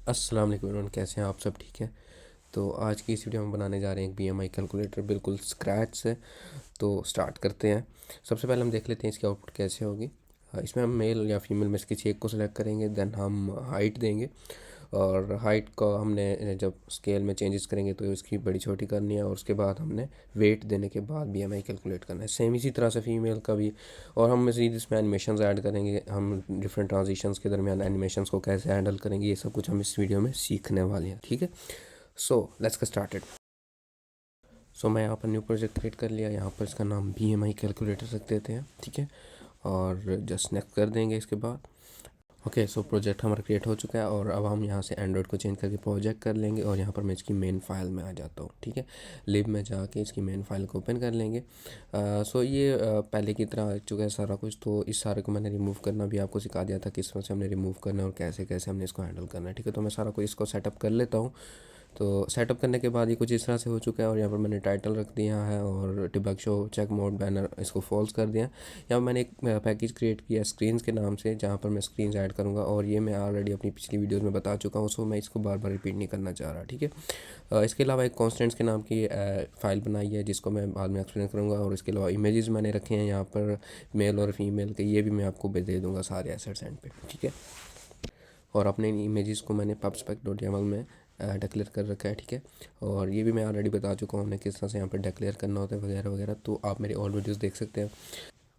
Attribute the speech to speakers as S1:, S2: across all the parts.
S1: अस्सलाम वालेकुम एवरीवन, कैसे हैं आप? सब ठीक है? तो आज की इस वीडियो में बनाने जा रहे हैं एक बीएमआई कैलकुलेटर बिल्कुल स्क्रैच से। तो स्टार्ट करते हैं। सबसे पहले हम देख लेते हैं इसकी आउटपुट कैसे होगी। इसमें हम मेल या फीमेल में से किसी एक को सिलेक्ट करेंगे, देन हम हाइट देंगे। और हाइट को हमने जब स्केल में चेंजेस करेंगे तो इसकी बड़ी छोटी करनी है, और उसके बाद हमने वेट देने के बाद बीएमआई कैलकुलेट करना है। सेम इसी तरह से फीमेल का भी। और हम मज़ीद इसमें एनिमेशंस ऐड करेंगे, हम डिफरेंट ट्रांजिशंस के दरमियान एनिमेशंस को कैसे हैंडल करेंगे, ये सब कुछ हम इस वीडियो में सीखने वाले हैं। ठीक है, सो लेट्स गेट स्टार्टेड। सो मैं यहाँ पर न्यू प्रोजेक्ट क्रिएट कर लिया, यहाँ पर इसका नाम बीएमआई कैलकुलेटर रख देते हैं। ठीक है, और जस्ट नेक्स्ट कर देंगे इसके बाद। ओके, सो प्रोजेक्ट हमारा क्रिएट हो चुका है, और अब हम यहाँ से एंड्रॉयड को चेंज करके प्रोजेक्ट कर लेंगे, और यहाँ पर मैं इसकी मेन फाइल में आ जाता हूँ। ठीक है, लिब में जाके इसकी मेन फाइल को ओपन कर लेंगे। सो ये पहले की तरह आ चुका है सारा कुछ। तो इस सारे को मैंने रिमूव करना भी आपको सिखा दिया था, किस तरह से हमने रिमूव करना है और कैसे कैसे हमने इसको हैंडल करना है। ठीक है, तो मैं सारा कुछ इसको सेटअप कर लेता हूँ। तो सेटअप करने के बाद ये कुछ इस तरह से हो चुका है, और यहाँ पर मैंने टाइटल रख दिया है और debug show check mode banner इसको फॉल्स कर दिया। यहाँ पर मैंने एक पैकेज क्रिएट किया स्क्रीन्स के नाम से, जहाँ पर मैं स्क्रीन्स ऐड करूँगा, और ये मैं ऑलरेडी अपनी पिछली वीडियोस में बता चुका हूँ, सो मैं इसको बार बार रिपीट नहीं करना चाह रहा। ठीक है, इसके अलावा एक कॉन्स्टेंट्स के नाम की फ़ाइल बनाई है, जिसको मैं बाद में एक्सप्लेन करूँगा। और इसके अलावा इमेजेस मैंने रखे हैं यहाँ पर, मेल और फीमेल के, ये भी मैं आपको दे दूँगा सारे एसेट्स एंड पे। ठीक है, और अपने इन इमेजेस को मैंने pubspec.yaml में डिक्लेयर कर रखा है। ठीक है, और ये भी मैं ऑलरेडी बता चुका हूँ हमने किस तरह से यहाँ पर डिक्लेयर करना होता है वगैरह वगैरह, तो आप मेरे और वीडियोस देख सकते हैं।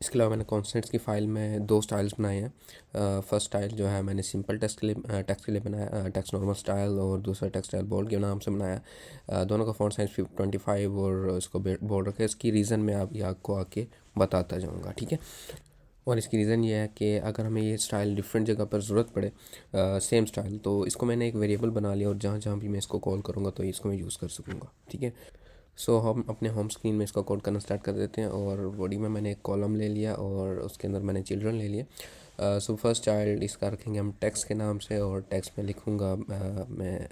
S1: इसके अलावा मैंने कॉन्स्टेंट्स की फ़ाइल में दो स्टाइल्स बनाए हैं। फर्स्ट स्टाइल जो है मैंने सिंपल टेक्स्ट के लिए बनाया, टेक्स्ट नॉर्मल स्टाइल, और दूसरा टेक्स्ट स्टाइल बोल्ड के नाम से बनाया। दोनों का फॉन्ट साइज 25 और इसको बोल्ड रखा है। इसकी रीज़न मैं आप आपको आके बताता जाऊँगा। ठीक है, और इसकी रीज़न ये है कि अगर हमें ये स्टाइल डिफरेंट जगह पर ज़रूरत पड़े, सेम स्टाइल, तो इसको मैंने एक वेरिएबल बना लिया, और जहाँ जहाँ भी मैं इसको कॉल करूँगा तो इसको मैं यूज़ कर सकूँगा। ठीक है, सो हम अपने होम स्क्रीन में इसका कोड करना स्टार्ट कर देते हैं। और बॉडी में मैंने एक कॉलम ले लिया, और उसके अंदर मैंने चिल्ड्रन ले लिया। सो फर्स्ट चाइल्ड इसका रखेंगे हम टेक्स्ट के नाम से, और टेक्स्ट में लिखूँगा मैं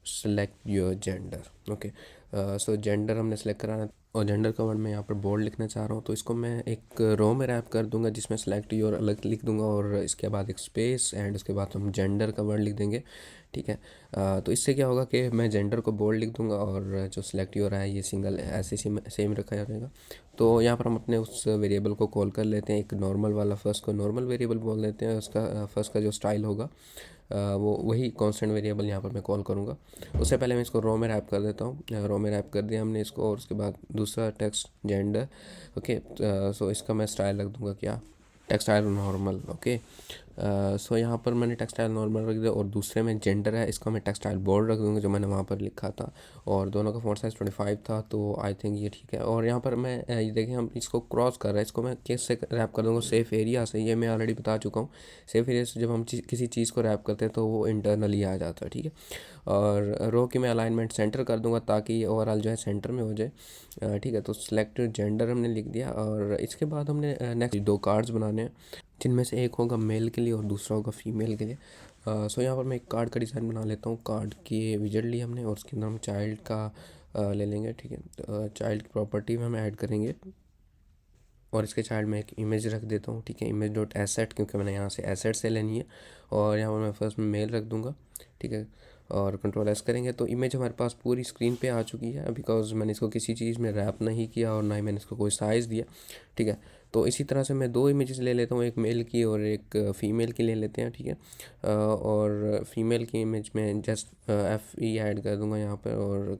S1: select your gender. Okay, so gender हमने सेलेक्ट कराना है, और जेंडर का वर्ड मैं यहाँ पर बोल्ड लिखना चाह रहा हूँ, तो इसको मैं एक रो में रैप कर दूंगा, जिसमें सेलेक्ट योर अलग लिख दूंगा, और इसके बाद एक स्पेस, एंड उसके बाद हम जेंडर का वर्ड लिख देंगे। ठीक है, तो इससे क्या होगा कि मैं जेंडर को बोल्ड लिख दूंगा, और जो सिलेक्ट योर है ये सिंगल ऐसे सेम रखा रहेगा। तो यहाँ पर हम अपने उस वेरिएबल को कॉल कर लेते हैं, एक नॉर्मल वाला, फर्स्ट को नॉर्मल वेरिएबल बोल देते हैं। उसका फर्स्ट का जो स्टाइल होगा वो वही कांस्टेंट वेरिएबल यहाँ पर मैं कॉल करूँगा। उससे पहले मैं इसको रो में रैप कर देता हूँ। रो में रैप कर दिया हमने इसको, और उसके बाद दूसरा टेक्स्ट जेंडर। ओके, सो इसका मैं स्टाइल रख दूँगा क्या, टेक्सटाइल नॉर्मल। ओके, सो यहाँ पर मैंने टेक्सटाइल नॉर्मल रख दिया, और दूसरे में जेंडर है, इसका मैं टेक्सटाइल बोल्ड रख दूँगा, जो मैंने वहाँ पर लिखा था। और दोनों का फॉन्ट साइज़ 25 था, तो आई थिंक ये ठीक है। और यहाँ पर मैं ये देखें, हम इसको क्रॉस कर रहे हैं, इसको मैं किससे रैप कर दूँगा, सेफ एरिया से। ये मैं ऑलरेडी बता चुका हूँ, सेफ एरिया से जब हम किसी चीज़ को रैप करते हैं तो वो इंटरनली आ जाता है। ठीक है, और रो की मैं अलाइनमेंट सेंटर कर दूंगा, ताकि ये ओवरऑल जो है सेंटर में हो जाए। ठीक है, तो सिलेक्ट जेंडर हमने लिख दिया, और इसके बाद हमने नेक्स्ट दो कार्ड्स बनाने हैं, जिनमें से एक होगा मेल के लिए और दूसरा होगा फीमेल के लिए। सो यहाँ पर मैं एक कार्ड का डिज़ाइन बना लेता हूँ। कार्ड की विजेट ली हमने, और उसके अंदर हम चाइल्ड का ले लेंगे। ठीक है, तो चाइल्ड की प्रॉपर्टी में हम ऐड करेंगे, और इसके चाइल्ड में एक इमेज रख देता हूँ। ठीक है, इमेज डॉट एसेट, क्योंकि मैंने यहाँ से एसेट से लेनी है, और यहाँ पर मैं फर्स्ट में मेल रख दूँगा। ठीक है, और कंट्रोल एस करेंगे तो इमेज हमारे पास पूरी स्क्रीन पे आ चुकी है, बिकॉज मैंने इसको किसी चीज़ में रैप नहीं किया, और ना ही मैंने इसको कोई साइज़ दिया। ठीक है, तो इसी तरह से मैं दो इमेजेस ले लेता हूँ, एक मेल की और एक फ़ीमेल की ले लेते हैं। ठीक है, और फीमेल की इमेज में जस्ट एफ ई ऐड कर दूँगा यहाँ पर, और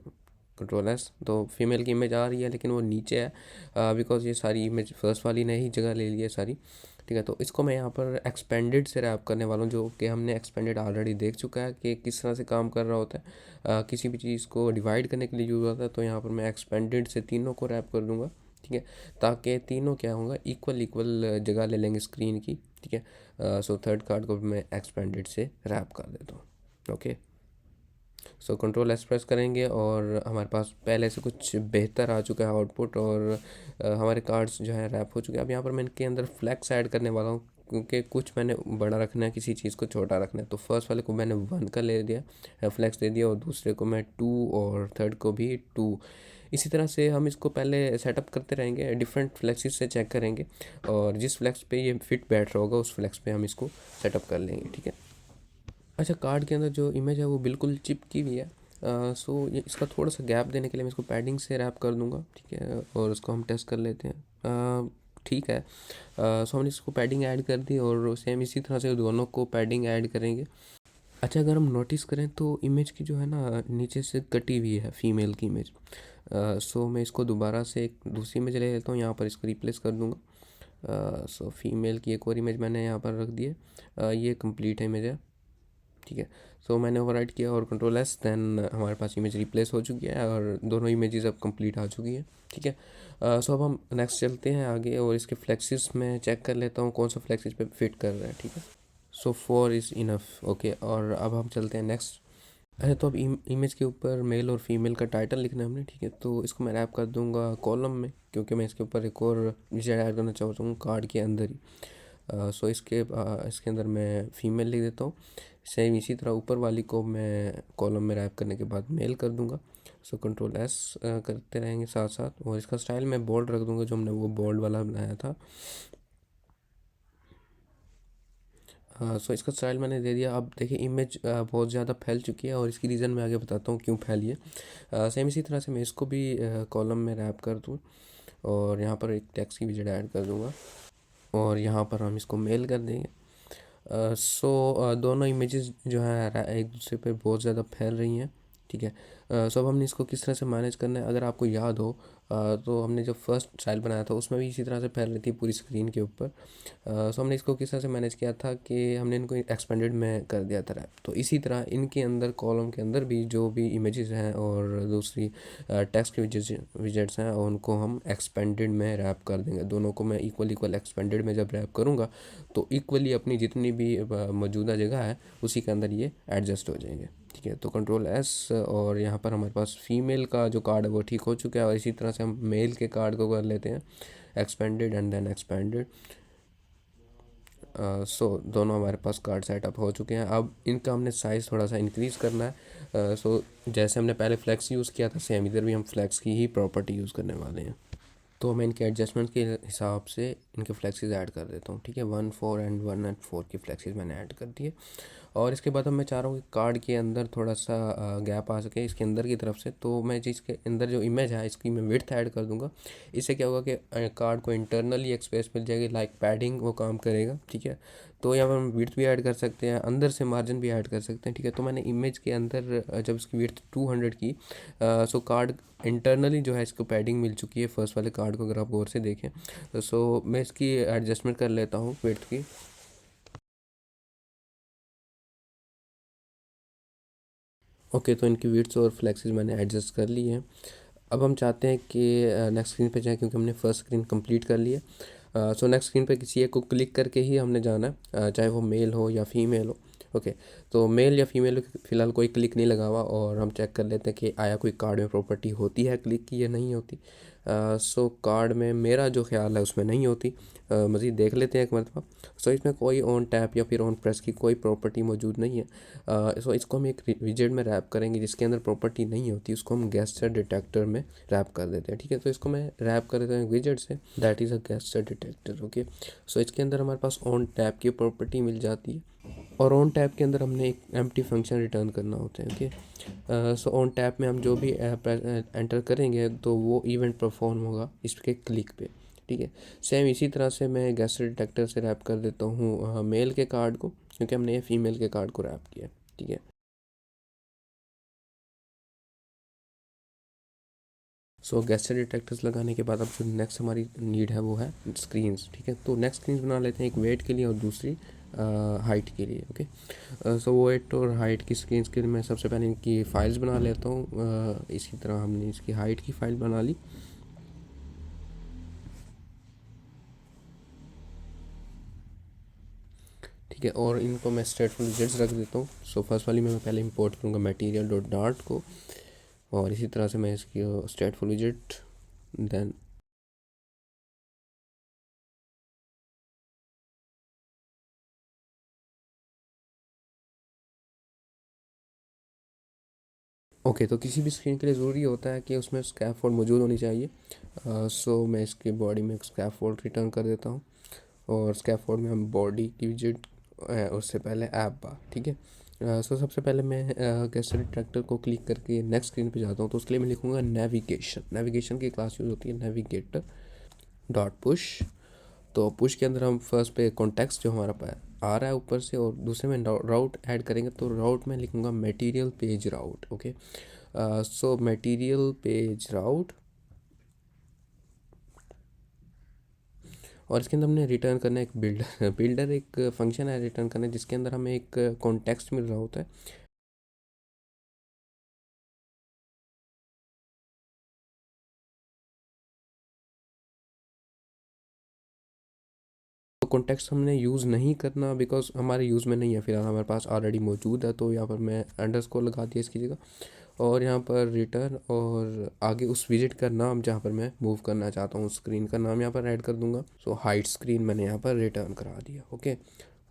S1: कंट्रोल एस। तो फीमेल की इमेज आ रही है, लेकिन वो नीचे है, बिकॉज ये सारी इमेज फर्स्ट वाली ने ही जगह ले ली है सारी। ठीक है, तो इसको मैं यहाँ पर एक्सपेंडेड से रैप करने वाला हूँ, जो कि हमने एक्सपेंडेड ऑलरेडी देख चुका है कि किस तरह से काम कर रहा होता है। किसी भी चीज़ को डिवाइड करने के लिए यूज़ होता है, तो यहाँ पर मैं एक्सपेंडेड से तीनों को रैप कर दूँगा। ठीक है, ताकि तीनों क्या होगा, इक्वल इक्वल जगह ले लेंगे स्क्रीन की। ठीक है, सो थर्ड कार्ड को भी मैं एक्सपेंडेड से रैप कर देता हूँ। Okay, so control S press करेंगे, और हमारे पास पहले से कुछ बेहतर आ चुका है आउटपुट, और हमारे कार्ड्स जो है रैप हो चुके हैं। अब यहाँ पर मैं इनके अंदर फ्लैक्स ऐड करने वाला हूँ, क्योंकि कुछ मैंने बड़ा रखना है, किसी चीज़ को छोटा रखना है। तो फर्स्ट वाले को मैंने 1 का ले दिया, फ्लैक्स दे दिया, और दूसरे को मैं 2, और थर्ड को भी 2। इसी तरह से हम इसको पहले सेटअप करते रहेंगे, डिफरेंट फ्लैक्सेस से चेक करेंगे, और जिस फ्लैक्स पे ये फिट बैठ रहा होगा उस फ्लैक्स पे हम इसको सेटअप कर लेंगे। ठीक है, अच्छा, कार्ड के अंदर जो इमेज है वो बिल्कुल चिपकी हुई है। सो ये इसका थोड़ा सा गैप देने के लिए मैं इसको पैडिंग से रैप कर दूंगा, ठीक है, और उसको हम टेस्ट कर लेते हैं। ठीक है। सो हमने इसको पैडिंग ऐड कर दी और सेम इसी तरह से दोनों को पैडिंग ऐड करेंगे। अच्छा, अगर हम नोटिस करें तो इमेज की जो है ना नीचे से कटी हुई है फीमेल की इमेज। सो मैं इसको दोबारा से एक दूसरी इमेज ले लेता हूँ, यहाँ पर इसको रिप्लेस कर दूँगा। सो फीमेल की एक और इमेज मैंने यहाँ पर रख दी है। ये कंप्लीट इमेज है, ठीक है। सो मैंने ओवरराइट किया और कंट्रोल एस, देन हमारे पास इमेज रिप्लेस हो चुकी है और दोनों इमेजेस अब कंप्लीट आ चुकी है, ठीक है। सो अब हम नेक्स्ट चलते हैं आगे और इसके फ्लेक्सिस में चेक कर लेता हूँ कौन सा फ्लेक्सिस पे फिट कर रहा है, ठीक है। सो 4 इज़ इनफ, ओके। और अब हम चलते हैं नेक्स्ट। अच्छा, तो अब इमेज के ऊपर मेल और फीमेल का टाइटल लिखना है हमने, ठीक है। तो इसको मैं रैप कर दूंगा कॉलम में, क्योंकि मैं इसके ऊपर एक और विषय ऐड करना चाहता हूँ कार्ड के अंदर ही। सो इसके अंदर मैं फ़ीमेल लिख देता हूँ। सेम इसी तरह ऊपर वाली को मैं कॉलम में रैप करने के बाद मेल कर दूंगा। सो कंट्रोल एस करते रहेंगे साथ साथ, और इसका स्टाइल मैं बोल्ड रख दूंगा जो हमने वो बोल्ड वाला बनाया था। सो इसका स्टाइल मैंने दे दिया। अब देखिए इमेज बहुत ज़्यादा फैल चुकी है और इसकी रीज़न मैं आगे बताता हूँ क्यों फैली है। सेम इसी तरह से मैं इसको भी कॉलम में रैप कर दूँ और यहाँ पर एक टेक्स्ट की विजेट ऐड कर दूँगा और यहाँ पर हम इसको मेल कर देंगे। सो दोनों इमेजेस जो हैं एक दूसरे पे बहुत ज़्यादा फैल रही हैं, ठीक है। सो अब हमने इसको किस तरह से मैनेज करना है, अगर आपको याद हो तो हमने जब फर्स्ट स्टाइल बनाया था उसमें भी इसी तरह से फैल रही थी पूरी स्क्रीन के ऊपर। सो हमने इसको किस तरह से मैनेज किया था कि हमने इनको एक्सपेंडेड में कर दिया था रैप। तो इसी तरह इनके अंदर कॉलम के अंदर भी जो भी इमेजेस हैं और दूसरी टेक्स्ट के विजेट्स हैं उनको हम एक्सपेंडेड में रैप कर देंगे। दोनों को मैं इक्वल इक्वल एक्सपेंडेड में जब रैप करूँगा तो इक्वली अपनी जितनी भी मौजूदा जगह है उसी के अंदर ये एडजस्ट हो जाएंगे, ठीक है। तो कंट्रोल एस और यहाँ पर हमारे पास फीमेल का जो कार्ड है वो ठीक हो चुका है और इसी तरह से हम मेल के कार्ड को कर लेते हैं एक्सपेंडेड एंड देन एक्सपेंडेड। सो दोनों हमारे पास कार्ड सेटअप हो चुके हैं। अब इनका हमने साइज़ थोड़ा सा इंक्रीज़ करना है। सो जैसे हमने पहले फ्लैक्स यूज़ किया था सेम इधर भी हम फ्लैक्स की ही प्रॉपर्टी यूज़ करने वाले हैं। तो मैं इनके एडजस्टमेंट के हिसाब से इनके फ्लैक्सेस ऐड कर देता हूँ, ठीक है। 1 4 एंड 1 एंड 4 की फ्लैक्सेस मैंने ऐड कर दिए और इसके बाद अब मैं चाह रहा हूँ कि कार्ड के अंदर थोड़ा सा गैप आ सके इसके अंदर की तरफ से। तो मैं जिसके अंदर जो इमेज है इसकी मैं विड्थ ऐड कर दूंगा। इससे क्या होगा कि कार्ड को इंटरनली एक स्पेस मिल जाएगी, लाइक पैडिंग वो काम करेगा, ठीक है। तो यहाँ पर हम विड्थ भी ऐड कर सकते हैं, अंदर से मार्जिन भी ऐड कर सकते हैं, ठीक है। तो मैंने इमेज के अंदर जब इसकी विड्थ 200 की, सो कार्ड इंटरनली जो है इसको पैडिंग मिल चुकी है फर्स्ट वाले कार्ड को अगर आप गौर से देखें। सो मैं इसकी एडजस्टमेंट कर लेता हूँ विड्थ की। ओके, तो इनकी विड्थ और फ्लेक्सेस मैंने एडजस्ट कर ली है। अब हम चाहते हैं कि नेक्स्ट स्क्रीन पे जाएं क्योंकि हमने फर्स्ट स्क्रीन कंप्लीट कर ली है। सो नेक्स्ट स्क्रीन पे किसी एक को क्लिक करके ही हमने जाना है, चाहे वो मेल हो या फीमेल हो। ओके, तो मेल या फीमेल फ़िलहाल कोई क्लिक नहीं लगा हुआ और हम चेक कर लेते हैं कि आया कोई कार्ड में प्रॉपर्टी होती है क्लिक की या नहीं होती। सो कार्ड में मेरा जो ख्याल है उसमें नहीं होती। मज़ीद देख लेते हैं एक मरतबा। सो इसमें कोई ऑन टैप या फिर ऑन प्रेस की कोई प्रॉपर्टी मौजूद नहीं है। सो इसको हम एक विजेट में रैप करेंगे जिसके अंदर प्रॉपर्टी नहीं होती, उसको हम गेस्चर डिटेक्टर में रैप कर देते हैं, ठीक है। तो इसको मैं रैप कर देता हूँ विजेट से, that is a gesture detector, okay. So इसके अंदर हमारे पास ऑन टैप की प्रॉपर्टी मिल जाती है और ऑन टैप के अंदर हमने एक एम्प्टी फंक्शन रिटर्न करना होता है, ओके। सो ऑन टैप में हम जो भी एंटर करेंगे तो वो इवेंट परफॉर्म होगा इसके क्लिक पे, ठीक है। सेम इसी तरह से मैं गेस्चर डिटेक्टर से रैप कर देता हूँ मेल के कार्ड को, क्योंकि हमने ये फीमेल के कार्ड को रैप किया, ठीक है। सो गेस्चर डिटेक्टर्स लगाने के बाद अब जो नेक्स्ट हमारी नीड है वो है स्क्रीन्स, ठीक है। तो नेक्स्ट स्क्रीन्स बना लेते हैं, एक वेट के लिए और दूसरी हाइट के लिए, ओके। सो वेट और हाइट की स्क्रीन्स के लिए मैं सबसे पहले इनकी फ़ाइल्स बना लेता हूँ। इसी तरह हमने इसकी हाइट की फ़ाइल बना ली, ठीक है। और इनको मैं स्टेटफुल विजेट्स रख देता हूँ। सो फर्स्ट वाली में मैं पहले इंपोर्ट करूँगा मटेरियल डॉट डार्ट को और इसी तरह से मैं इसकी स्टेटफुल विजेट देन ओके। तो किसी भी स्क्रीन के लिए ज़रूरी होता है कि उसमें स्कैफोल्ड मौजूद होनी चाहिए। सो मैं इसके बॉडी में एक स्कैफोल्ड रिटर्न कर देता हूँ और स्कैफोल्ड में हम बॉडी की विजिट है उससे पहले ऐप बार, ठीक है। सो सबसे पहले मैं कैसे ट्रैक्टर को क्लिक करके नेक्स्ट स्क्रीन पे जाता हूँ, तो उसके लिए मैं लिखूँगा नेविगेशन। नेविगेशन की क्लास यूज़ होती है नेविगेटर डॉट पुश। तो पुश के अंदर हम फर्स्ट पे कॉन्टेक्स्ट जो हमारा आ रहा है ऊपर से, और दूसरे में राउट ऐड करेंगे, तो राउट में लिखूँगा मटेरियल पेज राउट। ओके, सो मटेरियल पेज राउट, और इसके अंदर हमने रिटर्न करना है एक बिल्डर बिल्डर एक फंक्शन है रिटर्न करना है, जिसके अंदर हमें एक कॉन्टेक्स्ट मिल रहा होता है। तो कॉन्टेक्स्ट हमने यूज़ नहीं करना बिकॉज हमारे यूज़ में नहीं है, फिलहाल हमारे पास ऑलरेडी मौजूद है। तो यहाँ पर मैं अंडरस्कोर लगा दिया इसकी जगह, और यहाँ पर रिटर्न, और आगे उस विजिट का नाम जहाँ पर मैं मूव करना चाहता हूँ, स्क्रीन का नाम यहाँ पर ऐड कर दूंगा। सो हाइड स्क्रीन मैंने यहाँ पर रिटर्न करा दिया। ओके,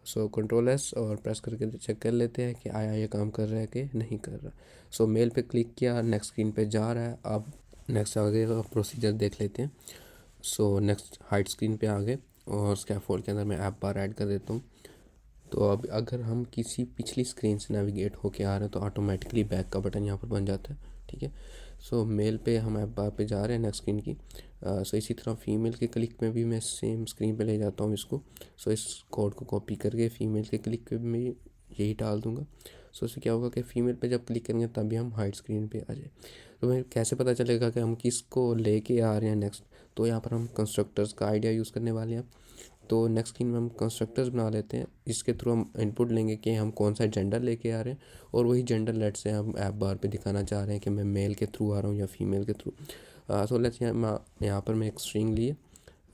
S1: सो कंट्रोल एस और प्रेस करके चेक कर लेते हैं कि आया ये काम कर रहा है कि नहीं कर रहा। सो मेल पे क्लिक किया, नेक्स्ट स्क्रीन पे जा रहा है। अब नेक्स्ट आगे का प्रोसीजर देख लेते हैं। सो नेक्स्ट हाइड स्क्रीन पे आ गए, और स्कैफोल्ड के अंदर मैं ऐप बार ऐड कर देता हूँ। तो अब अगर हम किसी पिछली स्क्रीन से नेविगेट होके आ रहे हैं तो ऑटोमेटिकली बैक का बटन यहाँ पर बन जाता है। ठीक है, सो मेल पे हम ऐप बार पे जा रहे हैं नेक्स्ट स्क्रीन की। सो इसी तरह फीमेल के क्लिक में भी मैं सेम स्क्रीन पे ले जाता हूँ इसको। सो इस कोड को कॉपी करके फीमेल के क्लिक पे भी यही डाल दूँगा। सो इससे क्या होगा कि फ़ीमेल पे जब क्लिक करेंगे तभी हम हाइड स्क्रीन पे आ जाए। तो हमें कैसे पता चलेगा कि हम किसको लेके आ रहे हैं नेक्स्ट? तो यहाँ पर हम कंस्ट्रक्टर्स का आइडिया यूज़ करने वाले हैं। तो नेक्स्ट स्क्रीन में हम कंस्ट्रक्टर्स बना लेते हैं, इसके थ्रू हम इनपुट लेंगे कि हम कौन सा जेंडर लेके आ रहे हैं, और वही जेंडर लेट से हम ऐप बार पे दिखाना चाह रहे हैं कि मैं मेल के थ्रू आ रहा हूँ या फीमेल के थ्रू। सो लेट्स यहाँ पर मैं एक स्ट्रिंग लिए,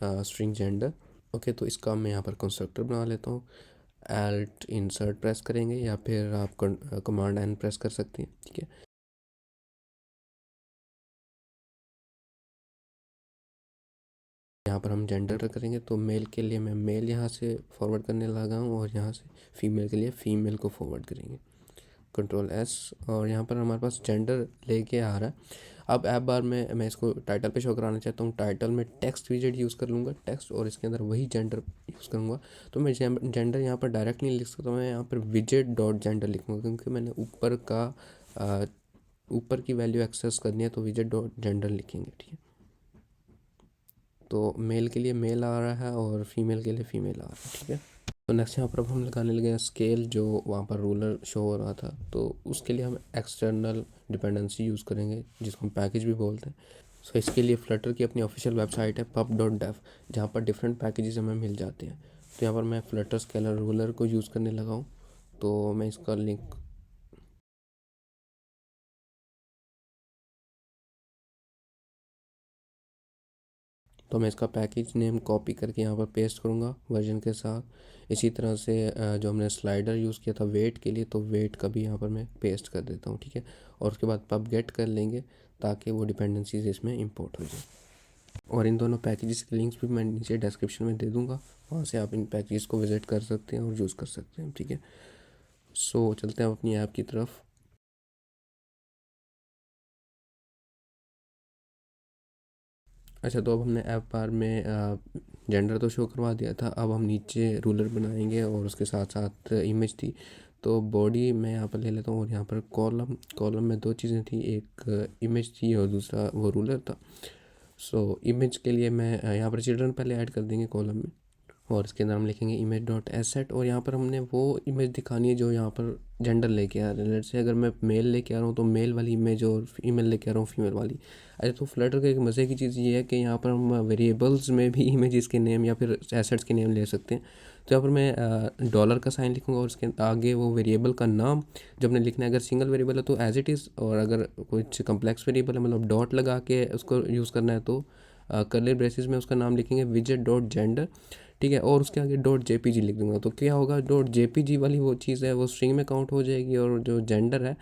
S1: स्ट्रिंग जेंडर। ओके, तो इसका मैं यहाँ पर कंस्ट्रक्टर बना लेता हूँ। एल्ट इंसर्ट प्रेस करेंगे, या फिर आप कमांड एन प्रेस कर सकते हैं। ठीक है, यहाँ पर हम जेंडर करेंगे, तो मेल के लिए मैं मेल यहाँ से फॉरवर्ड करने लगा हूँ, और यहाँ से फीमेल के लिए फ़ीमेल को फॉरवर्ड करेंगे। कंट्रोल एस, और यहाँ पर हमारे पास जेंडर लेके आ रहा है। अब ऐप बार में मैं इसको टाइटल पे शो कराना चाहता हूँ। टाइटल में टेक्स्ट विजेट यूज़ कर लूँगा, टेक्स्ट, और इसके अंदर वही जेंडर यूज़ करूँगा। तो मैं जेंडर यहाँ पर डायरेक्ट नहीं लिख सकता, मैं यहाँ पर विजेट डॉट जेंडर लिखूँगा, क्योंकि मैंने ऊपर की वैल्यू एक्सेस करनी है, तो विजेट डॉट जेंडर लिखेंगे। ठीक है, तो मेल के लिए मेल आ रहा है और फीमेल के लिए फीमेल आ रहा है। ठीक है, तो नेक्स्ट यहाँ पर अब हम लगाने लगे हैं स्केल, जो वहाँ पर रूलर शो हो रहा था। तो उसके लिए हम एक्सटर्नल डिपेंडेंसी यूज़ करेंगे, जिसको हम पैकेज भी बोलते हैं। सो इसके लिए फ्लटर की अपनी ऑफिशियल वेबसाइट है pub.dev, जहाँ पर डिफरेंट पैकेजेस हमें मिल जाते हैं। तो यहाँ पर मैं फ्लटर स्केलर रूलर को यूज़ करने लगा हूँ, तो मैं इसका लिंक, तो मैं इसका पैकेज नेम कॉपी करके यहाँ पर पेस्ट करूँगा वर्जन के साथ। इसी तरह से जो हमने स्लाइडर यूज़ किया था वेट के लिए, तो वेट का भी यहाँ पर मैं पेस्ट कर देता हूँ। ठीक है, और उसके बाद पब गेट कर लेंगे, ताकि वो डिपेंडेंसीज इसमें इंपोर्ट हो जाए। और इन दोनों पैकेजेस के लिंक्स भी मैं नीचे डिस्क्रिप्शन में दे दूँगा, वहाँ से आप इन पैकेजेस को विज़िट कर सकते हैं और यूज़ कर सकते हैं। ठीक है, सो चलते हैं अपनी ऐप की तरफ। अच्छा, तो अब हमने ऐप बार में जेंडर तो शो करवा दिया था, अब हम नीचे रूलर बनाएंगे, और उसके साथ साथ इमेज थी। तो बॉडी मैं यहाँ पर ले लेता हूँ, और यहाँ पर कॉलम, कॉलम में दो चीज़ें थी, एक इमेज थी और दूसरा वो रूलर था। सो इमेज के लिए मैं यहाँ पर चिल्ड्रन पहले ऐड कर देंगे कॉलम में, और इसके अंदर हम लिखेंगे इमेज डॉट एसेट, और यहाँ पर हमने वो इमेज दिखानी है जो यहाँ पर जेंडर लेके आ रहे हैं। लेट्स से अगर मैं मेल लेके आ रहा हूँ तो मेल वाली इमेज, और फीमेल लेके आ रहा हूँ फीमेल वाली। अच्छा, तो फ्लटर का एक मज़े की चीज़ ये है कि यहाँ पर हम वेरिएबल्स में भी इमेजेस के नेम या फिर एसेट्स के नेम ले सकते हैं। तो यहाँ पर मैं डॉलर का साइन लिखूँगा, और उसके आगे वो वेरिएबल का नाम जब हमने लिखना है। अगर सिंगल वेरिएबल है तो एज इट इज़, और अगर कुछ कम्प्लेक्स वेरिएबल है, मतलब डॉट लगा के उसको यूज़ करना है, तो कर्ली ब्रेसिस में उसका नाम लिखेंगे विजेट डॉट जेंडर। ठीक है, और उसके आगे डॉट जेपीजी लिख दूंगा। तो क्या होगा, डॉट जेपीजी वाली वो चीज़ है वो स्ट्रिंग में काउंट हो जाएगी, और जो जेंडर है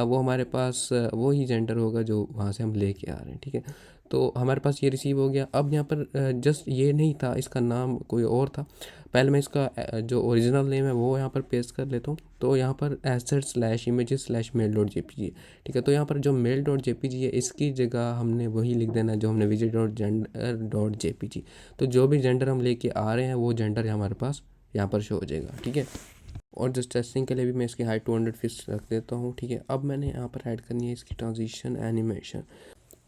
S1: वो हमारे पास वो ही जेंडर होगा जो वहाँ से हम लेके आ रहे हैं। ठीक है, तो हमारे पास ये रिसीव हो गया। अब यहाँ पर जस्ट ये नहीं था, इसका नाम कोई और था। पहले मैं इसका जो ओरिजिनल नेम है वो यहाँ पर पेस्ट कर लेता हूँ। तो यहाँ पर asset slash images slash mail dot JPG. ठीक है, तो यहाँ पर जो मेल डॉट जेपीजी है, इसकी जगह हमने वही लिख देना जो हमने visit dot gender dot JPG. तो जो भी जेंडर हम लेके आ रहे हैं वो जेंडर हमारे पास यहाँ पर शो हो जाएगा। ठीक है, और जस्ट टेस्टिंग के लिए भी मैं इसकी हाइट 200 फिक्स रख देता हूँ, ठीक है। अब मैंने यहाँ पर ऐड करनी है इसकी ट्रांजिशन एनिमेशन।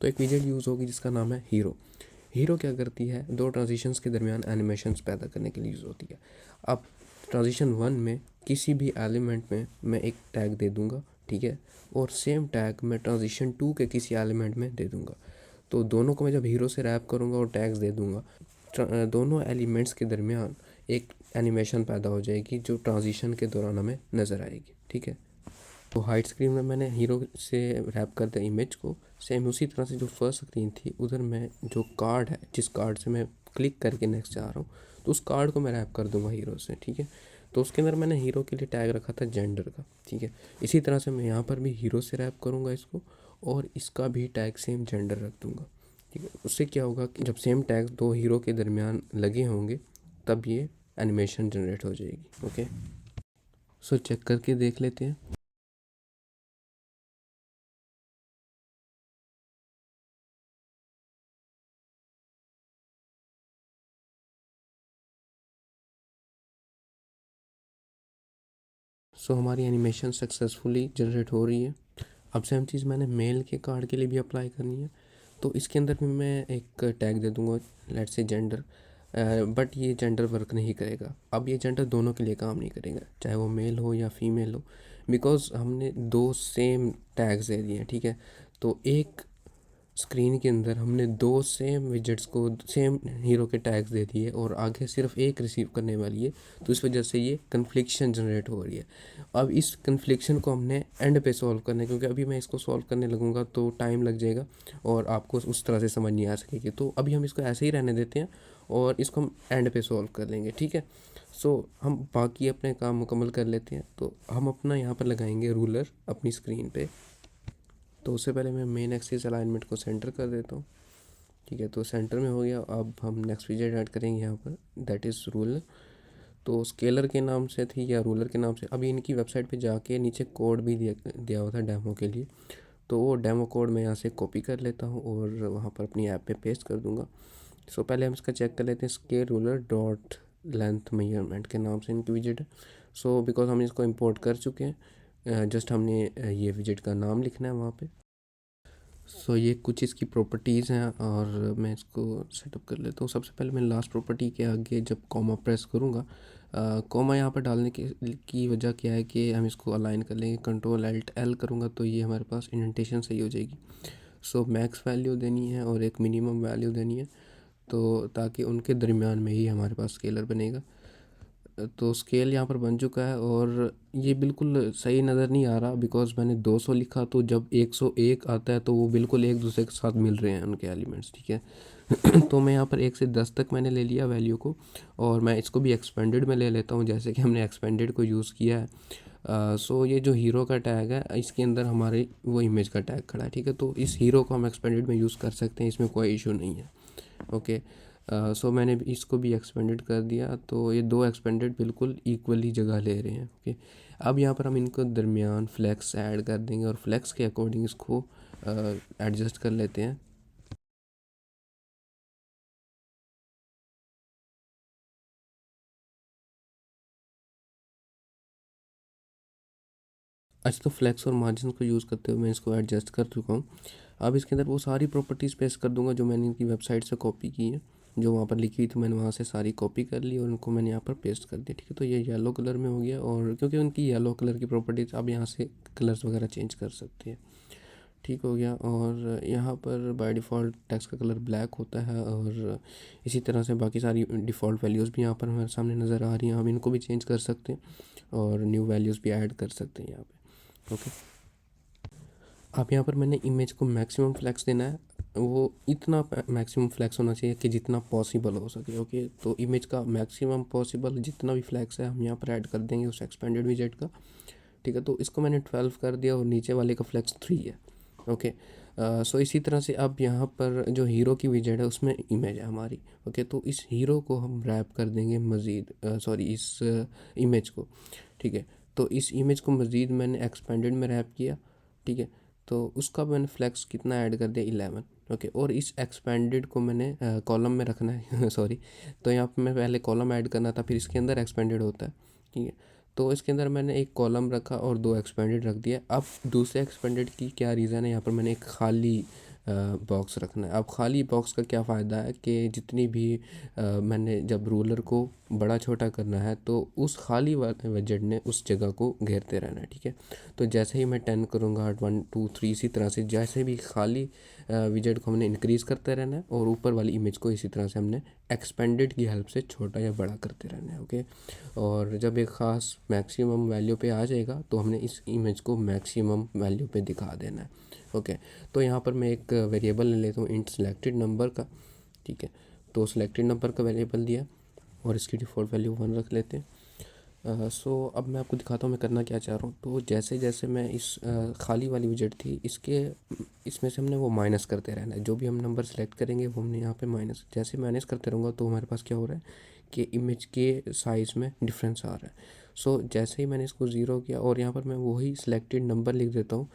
S1: तो एक विजेट यूज़ होगी जिसका नाम है हीरो। हीरो क्या करती है, दो ट्रांजिशंस के दरमियान एनिमेशंस पैदा करने के लिए यूज़ होती है। अब ट्रांजिशन 1 में किसी भी एलिमेंट में मैं एक टैग दे दूंगा, ठीक है, और सेम टैग मैं ट्रांजिशन 2 के किसी एलिमेंट में दे दूंगा। तो दोनों को मैं जब हीरो से रैप करूंगा और टैग्स दे दूंगा, दोनों एलिमेंट्स के दरमियान एक एनिमेशन पैदा हो जाएगी जो ट्रांजिशन के दौरान हमें नज़र आएगी, ठीक है। तो हाइट स्क्रीन में मैंने हीरो से रैप कर दिया इमेज को। सेम उसी तरह से जो फर्स्ट स्क्रीन थी उधर मैं जो कार्ड है, जिस कार्ड से मैं क्लिक करके नेक्स्ट जा रहा हूँ, तो उस कार्ड को मैं रैप कर दूंगा हीरो से, ठीक है। तो उसके अंदर मैंने हीरो के लिए टैग रखा था जेंडर का, ठीक है। इसी तरह से मैं यहाँ पर भी हीरो से रैप करूँगा इसको, और इसका भी टैग सेम जेंडर रख दूँगा, ठीक है। उससे क्या होगा कि जब सेम टैग दो हीरो के दरमियान लगे होंगे तब ये एनिमेशन जनरेट हो जाएगी, ओके। सो चेक करके देख लेते हैं। सो हमारी एनिमेशन सक्सेसफुली जनरेट हो रही है। अब सेम चीज़ मैंने मेल के कार्ड के लिए भी अप्लाई करनी है। तो इसके अंदर भी मैं एक टैग दे दूंगा, लेट्स से जेंडर, बट ये जेंडर वर्क नहीं करेगा। अब ये जेंडर दोनों के लिए काम नहीं करेगा, चाहे वो मेल हो या फीमेल हो, बिकॉज हमने दो सेम टैग्स दे दिए हैं, ठीक है। तो एक स्क्रीन के अंदर हमने दो सेम विजेट्स को सेम हीरो के टैग्स दे दिए और आगे सिर्फ एक रिसीव करने वाली है, तो इस वजह से ये कन्फ्लिक्शन जनरेट हो रही है। अब इस कन्फ्लिक्शन को हमने एंड पे सॉल्व करना है, क्योंकि अभी मैं इसको सॉल्व करने लगूंगा तो टाइम लग जाएगा और आपको उस तरह से समझ नहीं आ सकेगी। तो अभी हम इसको ऐसे ही रहने देते हैं और इसको हम एंड पे सॉल्व कर लेंगे, ठीक है। सो हम बाकी अपने काम मुकम्मल कर लेते हैं। तो हम अपना यहाँ पर लगाएंगे रूलर अपनी स्क्रीन पे। तो उससे पहले मैं मेन एक्सिस अलाइनमेंट को सेंटर कर देता हूँ, ठीक है। तो सेंटर में हो गया। अब हम नेक्स्ट विजेट ऐड करेंगे यहाँ पर, दैट इज़ रूलर। तो स्केलर के नाम से थी या रूलर के नाम से, अभी इनकी वेबसाइट पे जाके नीचे कोड भी दिया हुआ था डेमो के लिए, तो वो डेमो कोड मैं यहाँ से कॉपी कर लेता हूँ और वहाँ पर अपनी ऐप पे पेस्ट कर दूँगा। सो पहले हम इसका चेक कर लेते हैं, scale ruler dot length measurement के नाम से इनकी विजेट है। सो बिकॉज हम इसको इम्पोर्ट कर चुके हैं, जस्ट हमने ये विजेट का नाम लिखना है वहाँ पे। सो ये कुछ इसकी प्रॉपर्टीज़ हैं और मैं इसको सेटअप कर लेता हूँ। सबसे पहले मैं लास्ट प्रॉपर्टी के आगे जब कॉमा प्रेस करूँगा, कॉमा यहाँ पर डालने की वजह क्या है कि हम इसको अलाइन कर लेंगे। कंट्रोल एल्ट एल करूँगा तो ये हमारे पास इंडेंटेशन सही हो जाएगी। सो मैक्स वैल्यू देनी है और एक मिनिमम वैल्यू देनी है, तो ताकि उनके दरमियान में ही हमारे पास स्केलर बनेगा। तो स्केल यहाँ पर बन चुका है और ये बिल्कुल सही नज़र नहीं आ रहा, बिकॉज मैंने 200 लिखा, तो जब 101 आता है तो वो बिल्कुल एक दूसरे के साथ मिल रहे हैं उनके एलिमेंट्स, ठीक है। तो मैं यहाँ पर 1 से 10 तक मैंने ले लिया वैल्यू को, और मैं इसको भी एक्सपेंडेड में ले लेता हूँ जैसे कि हमने एक्सपेंडेड को यूज़ किया है। सो ये जो हीरो का टैग है इसके अंदर हमारे वो इमेज का टैग खड़ा है, ठीक है। तो इस हीरो को हम एक्सपेंडेड में यूज़ कर सकते हैं, इसमें कोई इशू नहीं है, ओके। सो मैंने इसको भी एक्सपेंडेड कर दिया, तो ये दो एक्सपेंडेड बिल्कुल इक्वली जगह ले रहे हैं, ओके। अब यहाँ पर हम इनको दरमियान फ्लैक्स ऐड कर देंगे और फ्लैक्स के अकॉर्डिंग इसको एडजस्ट कर लेते हैं। अच्छा, तो फ्लैक्स और मार्जिन को यूज़ करते हुए मैं इसको एडजस्ट कर चुका हूँ। अब इसके अंदर वो सारी प्रॉपर्टीज़ पेस्ट कर दूंगा जो मैंने इनकी वेबसाइट से कॉपी की है, जो वहाँ पर लिखी हुई थी मैंने वहाँ से सारी कॉपी कर ली और उनको मैंने यहाँ पर पेस्ट कर दिया, ठीक है। तो ये येलो कलर में हो गया, और क्योंकि उनकी येलो कलर की प्रॉपर्टीज़ अब यहाँ से कलर्स वगैरह चेंज कर सकते हैं, ठीक हो गया। और यहाँ पर बाय डिफ़ॉल्ट टेक्स्ट का कलर ब्लैक होता है, और इसी तरह से बाकी सारी डिफ़ॉल्ट वैल्यूज़ भी यहाँ पर हमारे सामने नज़र आ रही हैं। हम इनको भी चेंज कर सकते हैं और न्यू वैल्यूज़ भी ऐड कर सकते हैं यहाँ पे, ओके। अब यहाँ पर मैंने इमेज को मैक्सिमम फ्लैक्स देना है, वो इतना मैक्सिमम फ्लैक्स होना चाहिए कि जितना पॉसिबल हो सके, ओके। तो इमेज का मैक्सिमम पॉसिबल जितना भी फ्लैक्स है हम यहाँ पर ऐड कर देंगे उस एक्सपेंडेड विजेट का, ठीक है। तो इसको मैंने 12 कर दिया और नीचे वाले का फ्लैक्स 3 है, ओके। सो इसी तरह से अब यहाँ पर जो हीरो की विजेट है उसमें इमेज है हमारी, ओके। तो इस हीरो को हम रैप कर देंगे मज़ीद, सॉरी इस इमेज को, ठीक है। तो इस इमेज को मज़ीद मैंने एक्सपेंडेड में रैप किया, ठीक है। तो उसका मैंने फ्लैक्स कितना ऐड कर दिया 11, ओके। और इस एक्सपेंडेड को मैंने कॉलम में रखना है सॉरी। तो यहाँ पर मैं पहले कॉलम ऐड करना था, फिर इसके अंदर एक्सपेंडेड होता है, ठीक है। तो इसके अंदर मैंने एक कॉलम रखा और दो एक्सपेंडेड रख दिया। अब दूसरे एक्सपेंडेड की क्या रीज़न है, यहाँ पर मैंने एक खाली बॉक्स रखना है। अब खाली बॉक्स का क्या फ़ायदा है कि जितनी भी मैंने जब रूलर को बड़ा छोटा करना है तो उस खाली वेजेट ने उस जगह को घेरते रहना है, ठीक है। तो जैसे ही मैं 10 करूँगा, 1 2 3 इसी तरह से जैसे भी खाली विजेट को हमने इंक्रीज़ करते रहना है और ऊपर वाली इमेज को इसी तरह से हमने एक्सपेंडेड की हेल्प से छोटा या बड़ा करते रहना है, ओके। और जब एक ख़ास मैक्सिमम वैल्यू पे आ जाएगा तो हमने इस इमेज को मैक्सिमम वैल्यू पे दिखा देना है, ओके। तो यहाँ पर मैं एक वेरिएबल ले लेता हूँ इंट सेलेक्टेड नंबर का, ठीक है। तो सेलेक्टेड नंबर का वेरिएबल दिया और इसकी डिफ़ॉल्ट वैल्यू 1 रख लेते हैं। सो अब मैं आपको दिखाता हूँ मैं करना क्या चाह रहा हूँ। तो जैसे जैसे मैं इस खाली वाली विजेट थी इसके इसमें से हमने वो माइनस करते रहना है। जो भी हम नंबर सेलेक्ट करेंगे वो हमने यहाँ पे माइनस, जैसे माइनस करते रहूँगा तो हमारे पास क्या हो रहा है कि इमेज के साइज़ में डिफरेंस आ रहा है। सो जैसे ही मैंने इसको ज़ीरो किया और यहाँ पर मैं वही सिलेक्टेड नंबर लिख देता हूँ।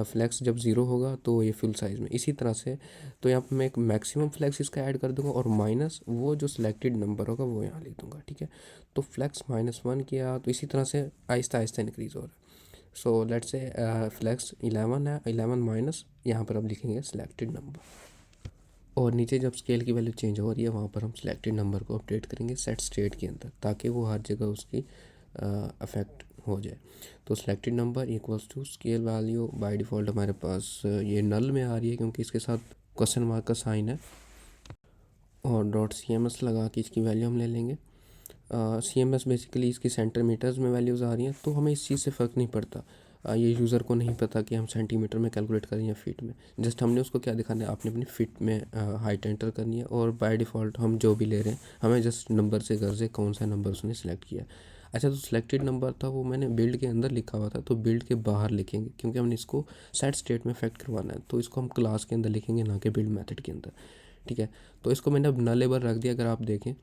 S1: फ्लैक्स जब ज़ीरो होगा तो ये फुल साइज़ में, इसी तरह से। तो यहाँ पर मैं एक मैक्सिमम फ्लैक्स इसका ऐड कर दूंगा और माइनस वो जो सिलेक्टेड नंबर होगा वो यहाँ लिख दूंगा, ठीक है। तो फ्लैक्स -1 किया तो इसी तरह से आहिस्ता आहिस्ता इंक्रीज़ हो रहा है। सो लेट्स से फ्लैक्स 11 है, 11 माइनस यहाँ पर अब लिखेंगे सिलेक्टेड नंबर। और नीचे जब स्केल की वैल्यू चेंज हो रही है वहाँ पर हम सिलेक्टेड नंबर को अपडेट करेंगे सेट स्टेट के अंदर, ताकि वो हर जगह उसकी अफेक्ट हो जाए। तो selected number equals to scale value, by default हमारे पास ये नल में आ रही है क्योंकि इसके साथ क्वेश्चन मार्क का साइन है। और .cms लगा के इसकी वैल्यू हम ले लेंगे। CMS बेसिकली इसकी सेंटीमीटर्स में वैल्यूज़ आ रही हैं, तो हमें इस चीज़ से फ़र्क नहीं पड़ता। ये यूज़र को नहीं पता कि हम सेंटीमीटर में कैलकुलेट करें या फीट में। जस्ट हमने उसको क्या दिखाना है, आपने अपनी फीट में हाइट एंटर करनी है और बाय डिफ़ॉल्ट हम जो भी ले रहे हैं हमें जस्ट नंबर से गर्ज है कौन सा नंबर उसने सेलेक्ट किया। अच्छा, तो सिलेक्टेड नंबर था वो मैंने बिल्ड के अंदर लिखा हुआ था, तो बिल्ड के बाहर लिखेंगे क्योंकि हमने इसको सेट स्टेट में इफेक्ट करवाना है। तो इसको हम क्लास के अंदर लिखेंगे ना कि बिल्ड मेथड के अंदर, ठीक है। तो इसको मैंने अब नल लेबल रख दिया अगर आप देखें।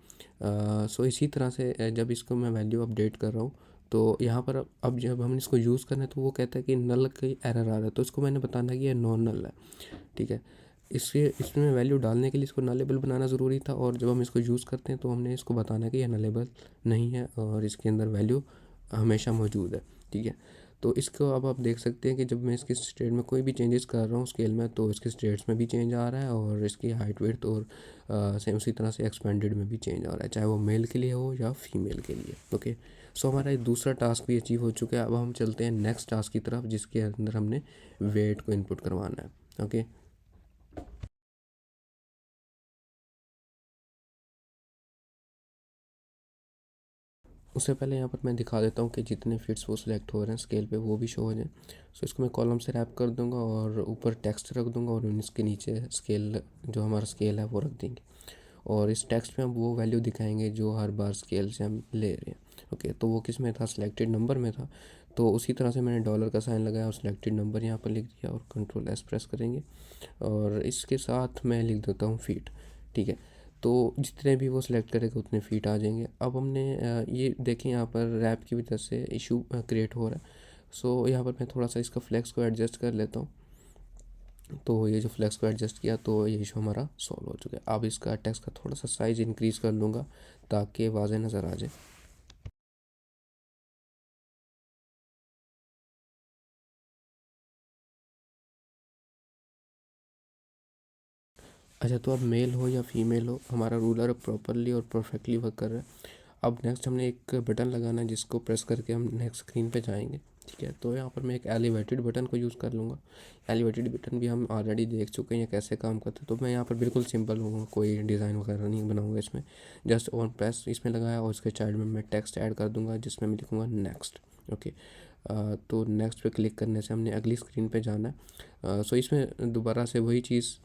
S1: सो इसी तरह से जब इसको मैं वैल्यू अपडेट कर रहा हूँ तो यहाँ पर अब जब हम इसको यूज़ करें तो वो कहता है कि नल की एरर आ रहा है, तो इसको मैंने बताना कि ये नॉन नल है, ठीक है। इसके इसमें वैल्यू डालने के लिए इसको नलेबल बनाना ज़रूरी था और जब हम इसको यूज़ करते हैं तो हमने इसको बताना कि यह नलेबल नहीं है और इसके अंदर वैल्यू हमेशा मौजूद है, ठीक है। तो इसको अब आप देख सकते हैं कि जब मैं इसकी स्टेट में कोई भी चेंजेस कर रहा हूँ स्केल में तो इसके स्टेट्स में भी चेंज आ रहा है और इसकी हाइट वेट और सेम उसी तरह से एक्सपेंडेड में भी चेंज आ रहा है, चाहे वो मेल के लिए हो या फीमेल के लिए, ओके। सो हमारा ये दूसरा टास्क भी अचीव हो चुका है। अब हम चलते हैं नेक्स्ट टास्क की तरफ जिसके अंदर हमने वेट को इनपुट करवाना है, ओके। उससे पहले यहाँ पर मैं दिखा देता हूँ कि जितने फिट्स वो सिलेक्ट हो रहे हैं स्केल पे वो भी शो हो जाए। सो इसको मैं कॉलम से रैप कर दूंगा और ऊपर टेक्स्ट रख दूंगा और इसके नीचे स्केल जो हमारा स्केल है वो रख देंगे और इस टेक्स्ट में हम वो वैल्यू दिखाएंगे जो हर बार स्केल से हम ले रहे हैं, ओके। तो वो किस में था, सिलेक्टेड नंबर में था। तो उसी तरह से मैंने डॉलर का साइन लगाया और सिलेक्टेड नंबर यहाँ पर लिख दिया और कंट्रोल S प्रेस करेंगे और इसके साथ मैं लिख देता हूँ फीट, ठीक है। तो जितने भी वो सिलेक्ट करेगा उतने फीट आ जाएंगे। अब हमने ये देखें यहाँ पर रैप की वजह से इशू क्रिएट हो रहा है। सो यहाँ पर मैं थोड़ा सा इसका फ्लेक्स को एडजस्ट कर लेता हूँ। तो ये जो फ्लेक्स को एडजस्ट किया तो ये इशू हमारा सॉल्व हो चुका है। अब इसका टेक्स्ट का थोड़ा सा साइज़ इंक्रीज़ कर लूँगा ताकि वाज़े नज़र आ जाए। अच्छा, तो अब मेल हो या फीमेल हो हमारा रूलर प्रॉपरली और परफेक्टली वर्क कर रहा है। अब नेक्स्ट हमने एक बटन लगाना है जिसको प्रेस करके हम नेक्स्ट स्क्रीन पे जाएंगे, ठीक है। तो यहाँ पर मैं एक एलिवेटेड बटन को यूज़ कर लूँगा। एलिवेटेड बटन भी हम ऑलरेडी देख चुके हैं कैसे काम करते हैं, तो मैं यहाँ पर बिल्कुल सिंपल हूँ, कोई डिज़ाइन वगैरह नहीं बनाऊँगा इसमें। जस्ट ऑन प्रेस इसमें लगाया और इसके चाइल्ड में मैं टेक्स्ट ऐड कर दूँगा जिसमें मैं लिखूँगा नेक्स्ट, ओके। तो नेक्स्ट पे क्लिक करने से हमने अगली स्क्रीन पे जाना है। सो इसमें दोबारा से वही चीज़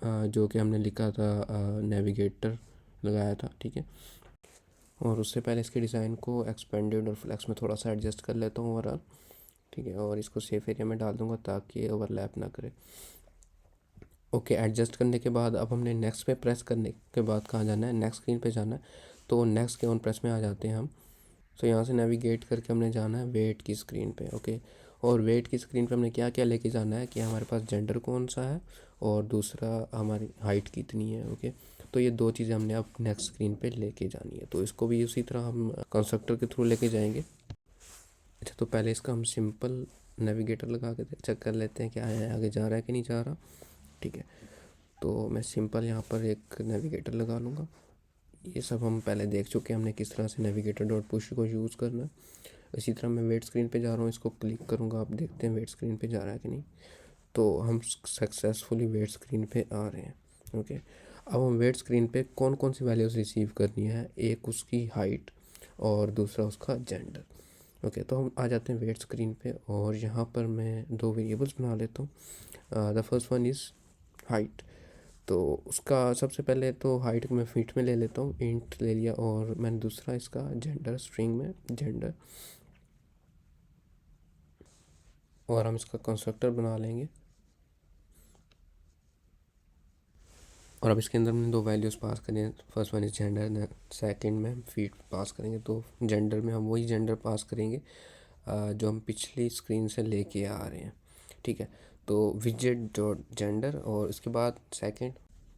S1: जो कि हमने लिखा था नेविगेटर लगाया था, ठीक है। और उससे पहले इसके डिज़ाइन को एक्सपेंडेड और फ्लेक्स में थोड़ा सा एडजस्ट कर लेता हूँ ओवरऑल, ठीक है। और इसको सेफ एरिया में डाल दूँगा ताकि ओवरलैप ना करे, ओके। एडजस्ट करने के बाद अब हमने नेक्स्ट पे प्रेस करने के बाद कहाँ जाना है, नेक्स्ट स्क्रीन पे जाना है। तो नेक्स्ट के ऑन प्रेस में आ जाते हैं हम। तो यहाँ से नेविगेट करके हमने जाना है वेट की स्क्रीन पे, ओके। और वेट की स्क्रीन पे हमने क्या क्या लेके जाना है कि हमारे पास जेंडर कौन सा है और दूसरा हमारी हाइट कितनी है। ओके, तो ये दो चीज़ें हमने अब नेक्स्ट स्क्रीन पे लेके जानी है, तो इसको भी उसी तरह हम कंस्ट्रक्टर के थ्रू लेके जाएंगे। अच्छा, तो पहले इसका हम सिंपल नेविगेटर लगा के चेक कर लेते हैं क्या है, आगे जा रहा है कि नहीं जा रहा। ठीक है, तो मैं सिंपल यहाँ पर एक नेविगेटर लगा लूँगा। ये सब हम पहले देख चुके हैं हमने किस तरह से नेविगेटर डॉट पुश को यूज़ करना है। इसी तरह मैं वेट स्क्रीन पे जा रहा हूँ, इसको क्लिक करूँगा, आप देखते हैं वेट स्क्रीन पे जा रहा है कि नहीं। तो हम सक्सेसफुली वेट स्क्रीन पे आ रहे हैं। ओके, अब हम वेट स्क्रीन पे कौन कौन सी वैल्यूज़ रिसीव करनी है, एक उसकी हाइट और दूसरा उसका जेंडर। ओके, तो हम आ जाते हैं वेट स्क्रीन पे और यहाँ पर मैं दो वेरिएबल्स बना लेता हूँ। The first one is height. तो उसका सबसे पहले तो हाइट को मैं फीट में ले लेता हूँ, इंट ले लिया, और मैंने दूसरा इसका जेंडर स्ट्रिंग में जेंडर, और हम इसका कंस्ट्रक्टर बना लेंगे। और अब इसके अंदर हमने दो वैल्यूज़ पास करें, first one is gender, second में हम फीट पास करेंगे। तो जेंडर में हम वही जेंडर पास करेंगे जो हम पिछली स्क्रीन से लेके आ रहे हैं। ठीक है, तो विजेट डॉट जेंडर, और इसके बाद सेकंड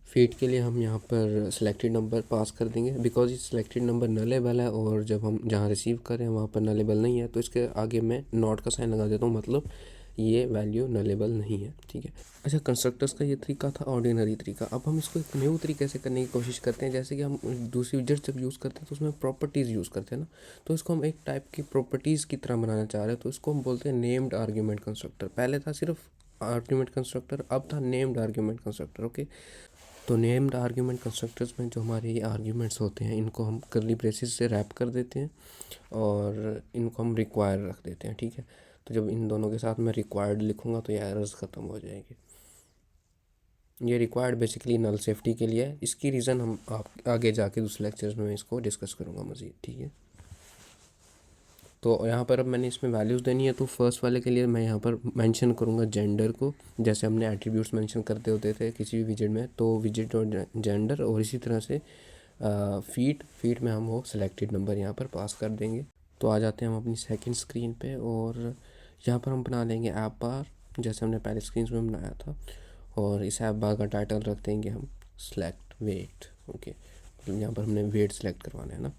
S1: फीट के लिए हम यहाँ पर सिलेक्टेड नंबर पास कर देंगे, बिकॉज ये सिलेक्टेड नंबर नलेबल है और जब हम जहाँ रिसीव करें वहाँ पर नलेबल नहीं है, तो इसके आगे मैं नॉट का साइन लगा देता हूँ, मतलब ये वैल्यू नलेबल नहीं है। ठीक है, अच्छा, कंस्ट्रक्टर्स का ये तरीका था ऑर्डिनरी तरीका। अब हम इसको एक न्यू तरीके से करने की कोशिश करते हैं, जैसे कि हम दूसरी विजेट जब यूज़ करते हैं तो उसमें प्रॉपर्टीज़ यूज़ करते हैं ना, तो इसको हम एक टाइप की प्रॉपर्टीज़ की तरह बनाना चाह रहे हैं, तो इसको हम बोलते हैं नेम्ड आर्ग्यूमेंट कंस्ट्रक्टर। पहले था सिर्फ आर्ग्यूमेंट कंस्ट्रक्टर, अब था नेम्ड आर्ग्यूमेंट कंस्ट्रक्टर। ओके, तो नेम्ड आर्ग्यूमेंट कंस्ट्रक्टर्स में जो हमारे ये आर्ग्यूमेंट्स होते हैं इनको हम कर्ली ब्रेसेस से रैप कर देते हैं और इनको हम रिक्वायर रख देते हैं। ठीक है, तो जब इन दोनों के साथ मैं रिक्वायर्ड लिखूँगा तो ये एरर्स ख़त्म हो जाएगी। ये रिक्वायर्ड बेसिकली नल सेफ्टी के लिए है, इसकी रीज़न हम आप आगे जाके दूसरे लेक्चर्स में इसको डिस्कस करूँगा मज़ीद। ठीक है, तो यहाँ पर अब मैंने इसमें वैल्यूज़ देनी है, तो फर्स्ट वाले के लिए मैं यहाँ पर मेंशन करूँगा जेंडर को, जैसे हमने एट्रीब्यूट्स मेंशन करते होते थे किसी भी विजेट में, तो विजेट और जेंडर, और इसी तरह से फीट में हम वो सिलेक्टेड नंबर यहाँ पर पास कर देंगे। तो आ जाते हैं हम अपनी सेकंड स्क्रीन पे, और यहाँ पर हम बना लेंगे ऐप बार, जैसे हमने पहले स्क्रीन में बनाया था, और इस ऐप बार का टाइटल रख देंगे हम सेलेक्ट वेट। ओके, मतलब यहाँ पर हमने वेट सेलेक्ट करवाना है ना,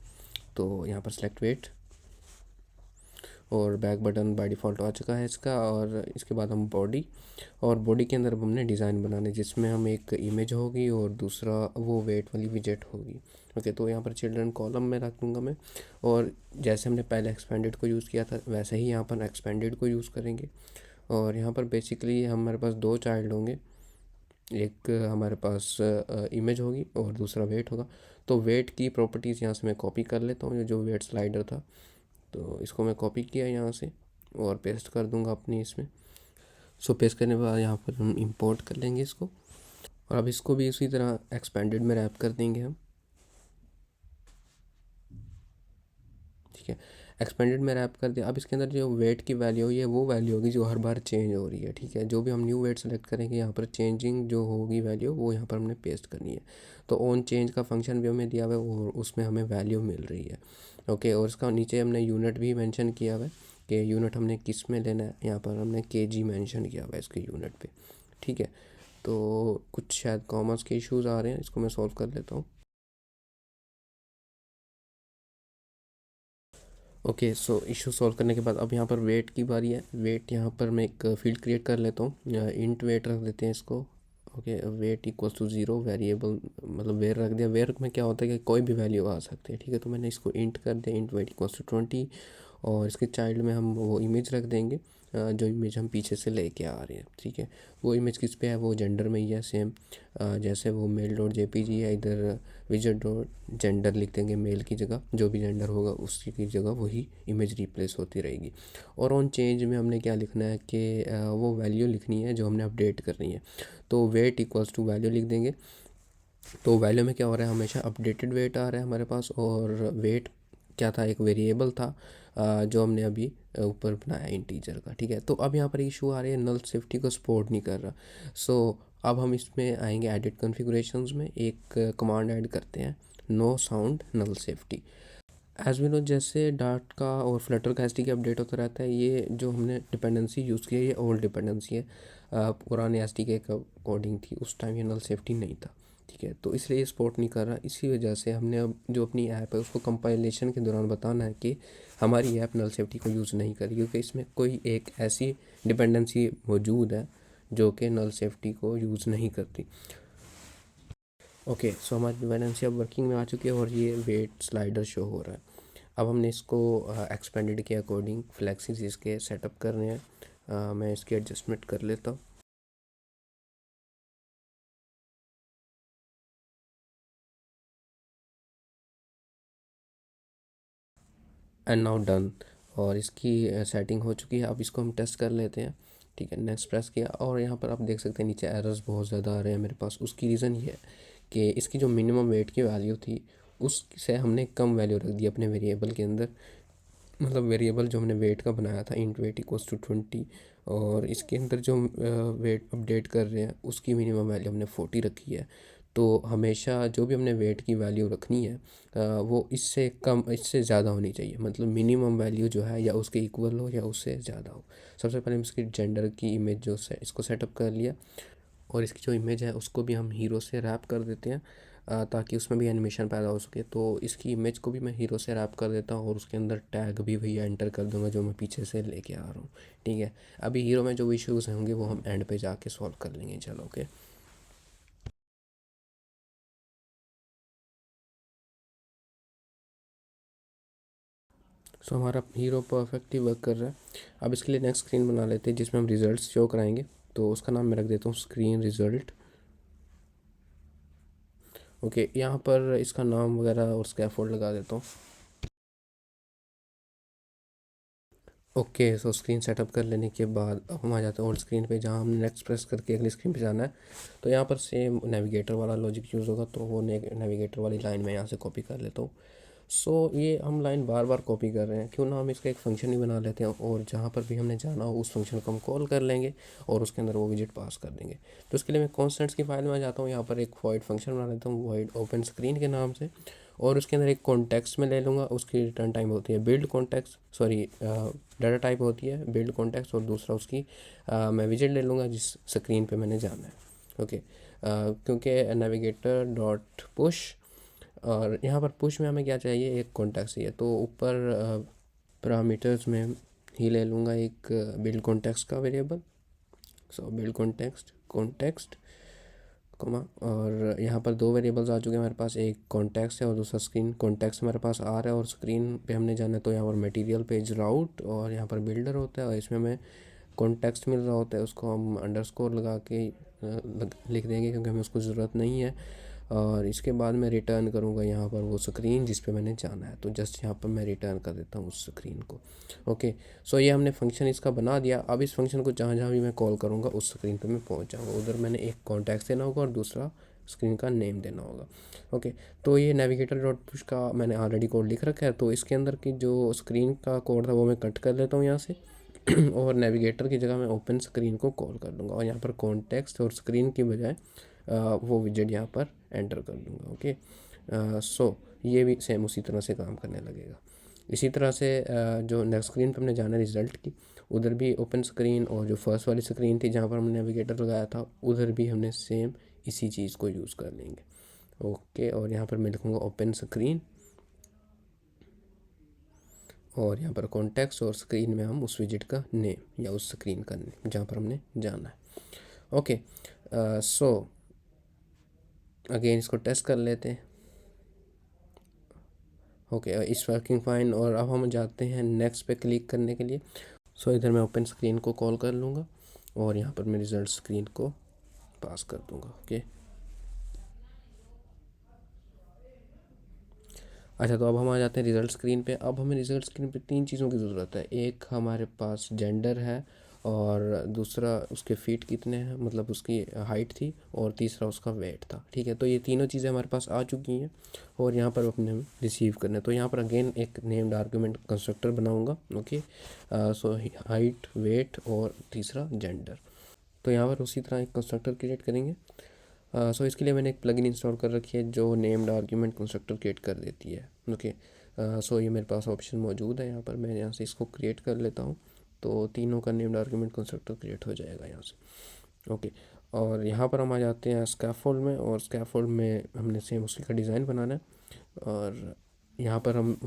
S1: तो यहाँ पर सेलेक्ट वेट, और बैक बटन बाय डिफ़ॉल्ट आ चुका है इसका, और इसके बाद हम बॉडी, और बॉडी के अंदर हमने डिज़ाइन बनाने जिसमें हम एक इमेज होगी और दूसरा वो वेट वाली विजेट होगी। ओके, तो यहाँ पर चिल्ड्रन कॉलम में रख दूँगा मैं, और जैसे हमने पहले एक्सपेंडेड को यूज़ किया था वैसे ही यहाँ पर एक्सपेंडेड को यूज़ करेंगे। और यहाँ पर बेसिकली हमारे पास दो चाइल्ड होंगे, एक हमारे पास इमेज होगी और दूसरा वेट होगा। तो वेट की प्रॉपर्टीज़ यहाँ से मैं कॉपी कर लेता हूँ, ये जो वेट स्लाइडर था, तो इसको मैं कॉपी किया यहाँ से और पेस्ट कर दूंगा अपनी इसमें। सो पेस्ट करने के बाद यहाँ पर हम इंपोर्ट कर लेंगे इसको, और अब इसको भी उसी तरह एक्सपेंडेड में रैप कर देंगे हम। ठीक है, एक्सपेंडेड में रैप कर दिया। अब इसके अंदर जो वेट की वैल्यू है वो वैल्यू होगी जो हर बार चेंज हो रही है। ठीक है, जो भी हम न्यू वेट सेलेक्ट करेंगे यहाँ पर चेंजिंग जो होगी वैल्यू वो यहाँ पर हमने पेस्ट करनी है। तो ऑन चेंज का फंक्शन भी हमें दिया हुआ है और उसमें हमें वैल्यू मिल रही है। ओके, और इसका नीचे हमने यूनिट भी मेंशन किया हुआ है कि यूनिट हमने किस में लेना है, यहाँ पर हमने केजी मेंशन किया हुआ है इसके यूनिट पे। ठीक है, तो कुछ शायद कॉमर्स के इश्यूज़ आ रहे हैं, इसको मैं सॉल्व कर लेता हूँ। ओके, सो इशू सॉल्व करने के बाद अब यहाँ पर वेट की बारी है। वेट यहाँ पर मैं एक फील्ड क्रिएट कर लेता हूँ, इंट वेट रख देते हैं इसको। Okay, weight equals to zero, variable मतलब वेर रख दिया। वेर में क्या होता है कि कोई भी वैल्यू आ सकती है। ठीक है, तो मैंने इसको इंट कर दिया, इंट वेट इक्वल्स टू 20, और इसके चाइल्ड में हम वो इमेज रख देंगे जो इमेज हम पीछे से लेके आ रहे हैं। ठीक है, वो इमेज किस पे है, वो जेंडर में ही है सेम, जैसे वो मेल डॉट जेपीजी है, इधर विजेट डॉट जेंडर लिख देंगे, मेल की जगह जो भी जेंडर होगा उसकी की जगह वही इमेज रिप्लेस होती रहेगी। और ऑन चेंज में हमने क्या लिखना है कि वो वैल्यू लिखनी है जो हमने अपडेट करनी है। तो वेट इक्वल्स टू वैल्यू लिख देंगे। तो वैल्यू में क्या हो रहा है, हमेशा अपडेटेड वेट आ रहा है हमारे पास, और वेट क्या था, एक वेरिएबल था जो हमने अभी ऊपर बनाया इंटीजर का। ठीक है, तो अब यहाँ पर इशू आ रही है नल सेफ्टी को सपोर्ट नहीं कर रहा। सो अब हम इसमें आएंगे एडिट कॉन्फ़िगरेशंस में, एक कमांड ऐड करते हैं, no sound null safety. As we know, जैसे डार्ट का और फ्लटर का एसडीके अपडेट होता रहता है, ये जो हमने डिपेंडेंसी यूज़ की है ये ओल्ड डिपेंडेंसी है। पुराने एसडीके का कोडिंग थी, उस टाइम ये नल सेफ्टी नहीं था। ठीक है, तो इसलिए ये सपोर्ट नहीं कर रहा। इसी वजह से हमने अब जो अपनी ऐप है उसको कंपाइलेशन के दौरान बताना है कि हमारी ऐप नल सेफ्टी को यूज़ नहीं करी, क्योंकि इसमें कोई एक ऐसी डिपेंडेंसी मौजूद है जो कि नल सेफ्टी को यूज़ नहीं करती। ओके, सो हमारी डिपेंडेंसी अब वर्किंग में आ चुकी है और ये वेट स्लाइडर शो हो रहा है। अब हमने इसको एक्सपेंडेड के अकॉर्डिंग फ्लैक्सीज इसके सेटअप कर रहे हैं। मैं इसकी एडजस्टमेंट कर लेता हूँ। And now done. और इसकी सेटिंग हो चुकी है। अब इसको हम टेस्ट कर लेते हैं। ठीक है, नेक्स्ट प्रेस किया और यहाँ पर आप देख सकते हैं नीचे एरर्स बहुत ज़्यादा आ रहे हैं मेरे पास। उसकी रीज़न ये है कि इसकी जो मिनिमम वेट की वैल्यू थी उससे हमने कम वैल्यू रख दी अपने वेरिएबल के अंदर। मतलब वेरिएबल जो हमने वेट का बनाया था इंट वेट इक्वल्स टू 20, और इसके अंदर जो वेट अपडेट कर रहे हैं उसकी मिनिमम वैल्यू हमने 40 रखी है। तो हमेशा जो भी हमने वेट की वैल्यू रखनी है वो इससे कम, इससे ज़्यादा होनी चाहिए। मतलब मिनिमम वैल्यू जो है या उसके इक्वल हो या उससे ज़्यादा हो। सबसे पहले हम इसकी जेंडर की इमेज जो से इसको सेटअप कर लिया, और इसकी जो इमेज है उसको भी हम हीरो से रैप कर देते हैं ताकि उसमें भी एनिमेशन पैदा हो सके। तो इसकी इमेज को भी मैं हीरो से रैप कर देता हूँ और उसके अंदर टैग भी वही एंटर कर दूंगा जो मैं पीछे से लेके आ रहा हूँ। ठीक है, अभी हीरो में जो इश्यूज़ होंगे वो हम एंड पे जाके सॉल्व कर लेंगे। चलो ओके। सो हमारा हीरो परफेक्टली वर्क कर रहा है। अब इसके लिए नेक्स्ट स्क्रीन बना लेते हैं जिसमें हम रिजल्ट्स शो कराएंगे। तो उसका नाम मैं रख देता हूँ स्क्रीन रिजल्ट। ओके, यहाँ पर इसका नाम वगैरह और स्कैफोल्ड लगा देता हूँ। ओके, सो स्क्रीन सेटअप कर लेने के बाद अब हम आ जाते हैं और स्क्रीन पे जहाँ हम नेक्स्ट प्रेस करके अगली स्क्रीन पे जाना है। तो यहाँ पर सेम नेविगेटर वाला लॉजिक यूज़ होगा, तो वो नेविगेटर वाली लाइन मैं यहाँ से कॉपी कर लेता हूँ। सो ये हम लाइन बार बार कॉपी कर रहे हैं, क्यों ना हम इसका एक फ़ंक्शन ही बना लेते हैं और जहाँ पर भी हमने जाना हो उस फंक्शन को हम कॉल कर लेंगे और उसके अंदर वो विजिट पास कर देंगे। तो उसके लिए मैं कॉन्स्टेंट्स की फाइल में आ जाता हूँ। यहाँ पर एक वॉइड फंक्शन बना लेता हूँ, वॉइड ओपन स्क्रीन के नाम से, और उसके अंदर एक कॉन्टेक्स्ट में ले लूँगा। उसकी रिटर्न टाइम होती है build context, sorry data type होती है बिल्ड कॉन्टेक्स्ट, और दूसरा उसकी मैं विजिट ले लूँगा जिस स्क्रीन पे मैंने जाना है। ओके, क्योंकि नेविगेटर डॉट पुश, और यहाँ पर पुश में हमें क्या चाहिए, एक कॉन्टेक्स्ट चाहिए। तो ऊपर पैरामीटर्स में ही ले लूँगा एक बिल्ड कॉन्टेक्स्ट का वेरिएबल। सो बिल्ड कॉन्टेक्स्ट कॉन्टेक्स्ट कॉमा, और यहाँ पर दो वेरिएबल्स आ चुके हैं हमारे पास, एक कॉन्टेक्स्ट है और दूसरा स्क्रीन। कॉन्टेक्स्ट हमारे पास आ रहा है और स्क्रीन पे हमने जाना है, तो यहाँ पर मटेरियल पेज राउट और यहाँ पर बिल्डर होता है, और इसमें हमें कॉन्टेक्स्ट मिल रहा होता है, उसको हम अंडरस्कोर लगा के लिख देंगे क्योंकि हमें उसको ज़रूरत नहीं है। और इसके बाद मैं रिटर्न करूँगा यहाँ पर वो स्क्रीन जिस पे मैंने जाना है, तो जस्ट यहाँ पर मैं रिटर्न कर देता हूँ उस स्क्रीन को। ओके, सो ये हमने फंक्शन इसका बना दिया। अब इस फंक्शन को जहाँ जहाँ भी मैं कॉल करूँगा उस स्क्रीन पे मैं पहुँच जाऊँगा। उधर मैंने एक कॉन्टैक्ट देना होगा और दूसरा स्क्रीन का नेम देना होगा। ओके, तो ये नेविगेटर डॉट पुश का मैंने ऑलरेडी कोड लिख रखा है, तो इसके अंदर की जो स्क्रीन का कोड था वो मैं कट कर लेता हूँ यहाँ से और नेविगेटर की जगह मैं ओपन स्क्रीन को कॉल कर लूँगा और यहाँ पर कॉन्टेक्स्ट और स्क्रीन की बजाय वो विजेट यहाँ पर एंटर कर दूँगा। ओके, सो ये भी सेम उसी तरह से काम करने लगेगा। इसी तरह से जो नेक्स्ट स्क्रीन पर हमने जाना रिज़ल्ट की, उधर भी ओपन स्क्रीन, और जो फर्स्ट वाली स्क्रीन थी जहाँ पर हमने नेविगेटर लगाया था उधर भी हमने सेम इसी चीज़ को यूज़ कर लेंगे। ओके, और यहाँ पर मैं लिखूँगा ओपन स्क्रीन, और यहाँ पर कॉन्टेक्स्ट और स्क्रीन में हम उस विजिट का नेम या उस स्क्रीन का नेम जहाँ पर हमने जाना है। ओके, सो अगेन इसको टेस्ट कर लेते हैं। ओके, इस वर्किंग फाइन, और अब हम जाते हैं नेक्स्ट पे क्लिक करने के लिए। सो इधर मैं ओपन स्क्रीन को कॉल कर लूँगा और यहाँ पर मैं रिज़ल्ट स्क्रीन को पास कर दूँगा। ओके, अच्छा, तो अब हम आ जाते हैं रिज़ल्ट स्क्रीन पे। अब हमें रिज़ल्ट स्क्रीन पे तीन चीज़ों की ज़रूरत है। एक हमारे पास जेंडर है, और दूसरा उसके फीट कितने हैं, मतलब उसकी हाइट थी, और तीसरा उसका वेट था। ठीक है, तो ये तीनों चीज़ें हमारे पास आ चुकी हैं और यहाँ पर अपने रिसीव करना है। तो यहाँ पर अगेन एक नेम्ड आर्गुमेंट कंस्ट्रक्टर बनाऊँगा। ओके, सो हाइट, वेट और तीसरा जेंडर। तो यहाँ पर उसी तरह एक कंस्ट्रक्टर क्रिएट करेंगे। सो इसके लिए मैंने एक प्लगइन इंस्टॉल कर रखी है जो नेम्ड आर्ग्यूमेंट कंस्ट्रक्टर क्रिएट कर देती है। ओके, सो ये मेरे पास ऑप्शन मौजूद है यहाँ पर, मैं यहाँ से इसको क्रिएट कर लेता हूँ। तो तीनों का नेम्ड आर्गुमेंट कंस्ट्रक्टर क्रिएट हो जाएगा यहाँ से। ओके, और यहाँ पर हम आ जाते हैं स्कैफोल्ड में, और स्कैफोल्ड में हमने सेम उसी का डिज़ाइन बनाना है। और यहाँ पर हम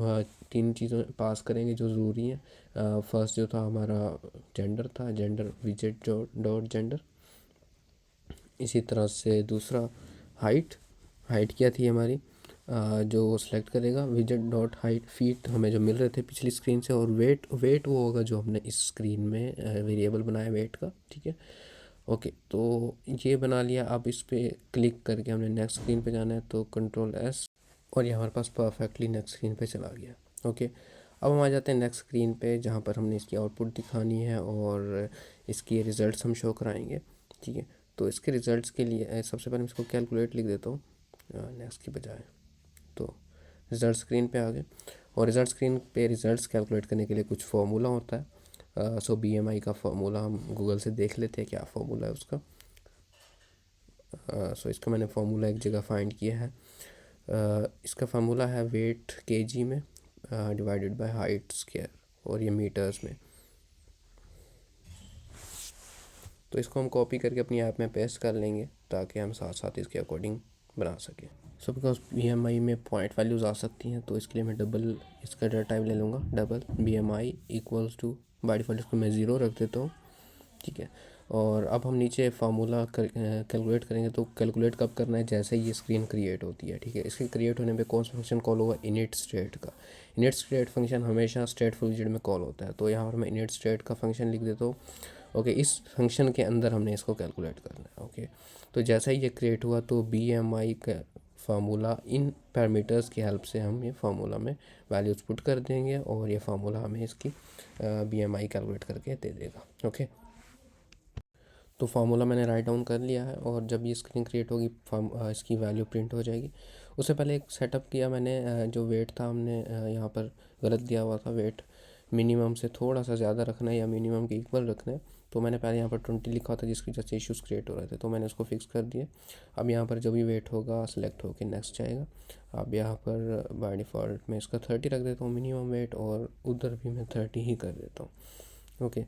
S1: तीन चीज़ें पास करेंगे जो ज़रूरी हैं। फर्स्ट जो था हमारा जेंडर था, जेंडर विजेट डॉट जेंडर। इसी तरह से दूसरा हाइट, हाइट क्या थी हमारी, जो सिलेक्ट करेगा विजेट डॉट हाइट फीट हमें जो मिल रहे थे पिछली स्क्रीन से। और वेट, वेट वो होगा जो हमने इस स्क्रीन में वेरिएबल बनाया वेट का, ठीक है। ओके, तो ये बना लिया। अब इस पर क्लिक करके हमने नेक्स्ट स्क्रीन पे जाना है, तो कंट्रोल एस, और ये हमारे पास परफेक्टली नेक्स्ट स्क्रीन पे चला गया। ओके, अब हम आ जाते हैं नेक्स्ट स्क्रीन पे जहाँ पर हमने इसकी आउटपुट दिखानी है और इसकी रिज़ल्ट्स हम शो कराएंगे, ठीक है। तो इसके रिज़ल्ट्स के लिए सबसे पहले मैं इसको कैलकुलेट लिख देता हूँ नेक्स्ट की बजाय। तो रिज़ल्ट स्क्रीन पे आ गए, और रिज़ल्ट स्क्रीन पे रिज़ल्ट्स कैलकुलेट करने के लिए कुछ फार्मूला होता है। सो BMI का फार्मूला हम गूगल से देख लेते हैं क्या फार्मूला है उसका। सो इसका मैंने फार्मूला एक जगह फाइंड किया है। इसका फार्मूला है वेट केजी में डिवाइडेड बाय हाइट स्क्वायर, और ये मीटर्स में। तो इसको हम कॉपी करके अपनी ऐप में पेस्ट कर लेंगे ताकि हम साथ साथ इसके अकॉर्डिंग बना सकें। सो बिकॉज BMI में पॉइंट वैल्यूज़ आ सकती हैं, तो इसके लिए मैं डबल इसका डाटा टाइप ले लूँगा। Double BMI equals to, by default इसको मैं ज़ीरो रख देता हूँ, ठीक है। और अब हम नीचे फार्मूला कैलकुलेट करेंगे। तो कैलकुलेट कब करना है, जैसे ही ये स्क्रीन क्रिएट होती है, ठीक है। इसके क्रिएट होने पे कौन सा फंक्शन कॉल होगा, इनिट स्टेट का। इनिट स्टेट फंक्शन हमेशा स्टेटफुल विजेट में कॉल होता है, तो यहाँ पर मैं इनिट स्टेट का फंक्शन लिख देता हूँ। ओके, इस फंक्शन के अंदर हमने इसको कैलकुलेट करना है। ओके, तो जैसा ही ये क्रिएट हुआ तो BMI का फार्मूला इन पैरामीटर्स की हेल्प से हम ये फार्मूला में वैल्यूज पुट कर देंगे, और ये फार्मूला हमें इसकी BMI कैलकुलेट करके दे देगा। ओके, तो फार्मूला मैंने राइट डाउन कर लिया है, और जब ये स्क्रीन क्रिएट होगी इसकी वैल्यू प्रिंट हो जाएगी। उससे पहले एक सेटअप किया मैंने, जो वेट था हमने यहाँ पर गलत दिया हुआ था। वेट मिनिमम से थोड़ा सा ज़्यादा रखना है या मिनिमम के इक्वल रखना है। तो मैंने पहले यहाँ पर 20 लिखा था जिसकी वजह से इश्यूज़ क्रिएट हो रहे थे, तो मैंने उसको फिक्स कर दिया। अब यहाँ पर जब भी वेट होगा सेलेक्ट होकर नेक्स्ट जाएगा। अब यहाँ पर बाय डिफ़ॉल्ट मैं इसका 30 रख देता हूँ मिनिमम वेट, और उधर भी मैं 30 ही कर देता हूँ। ओके,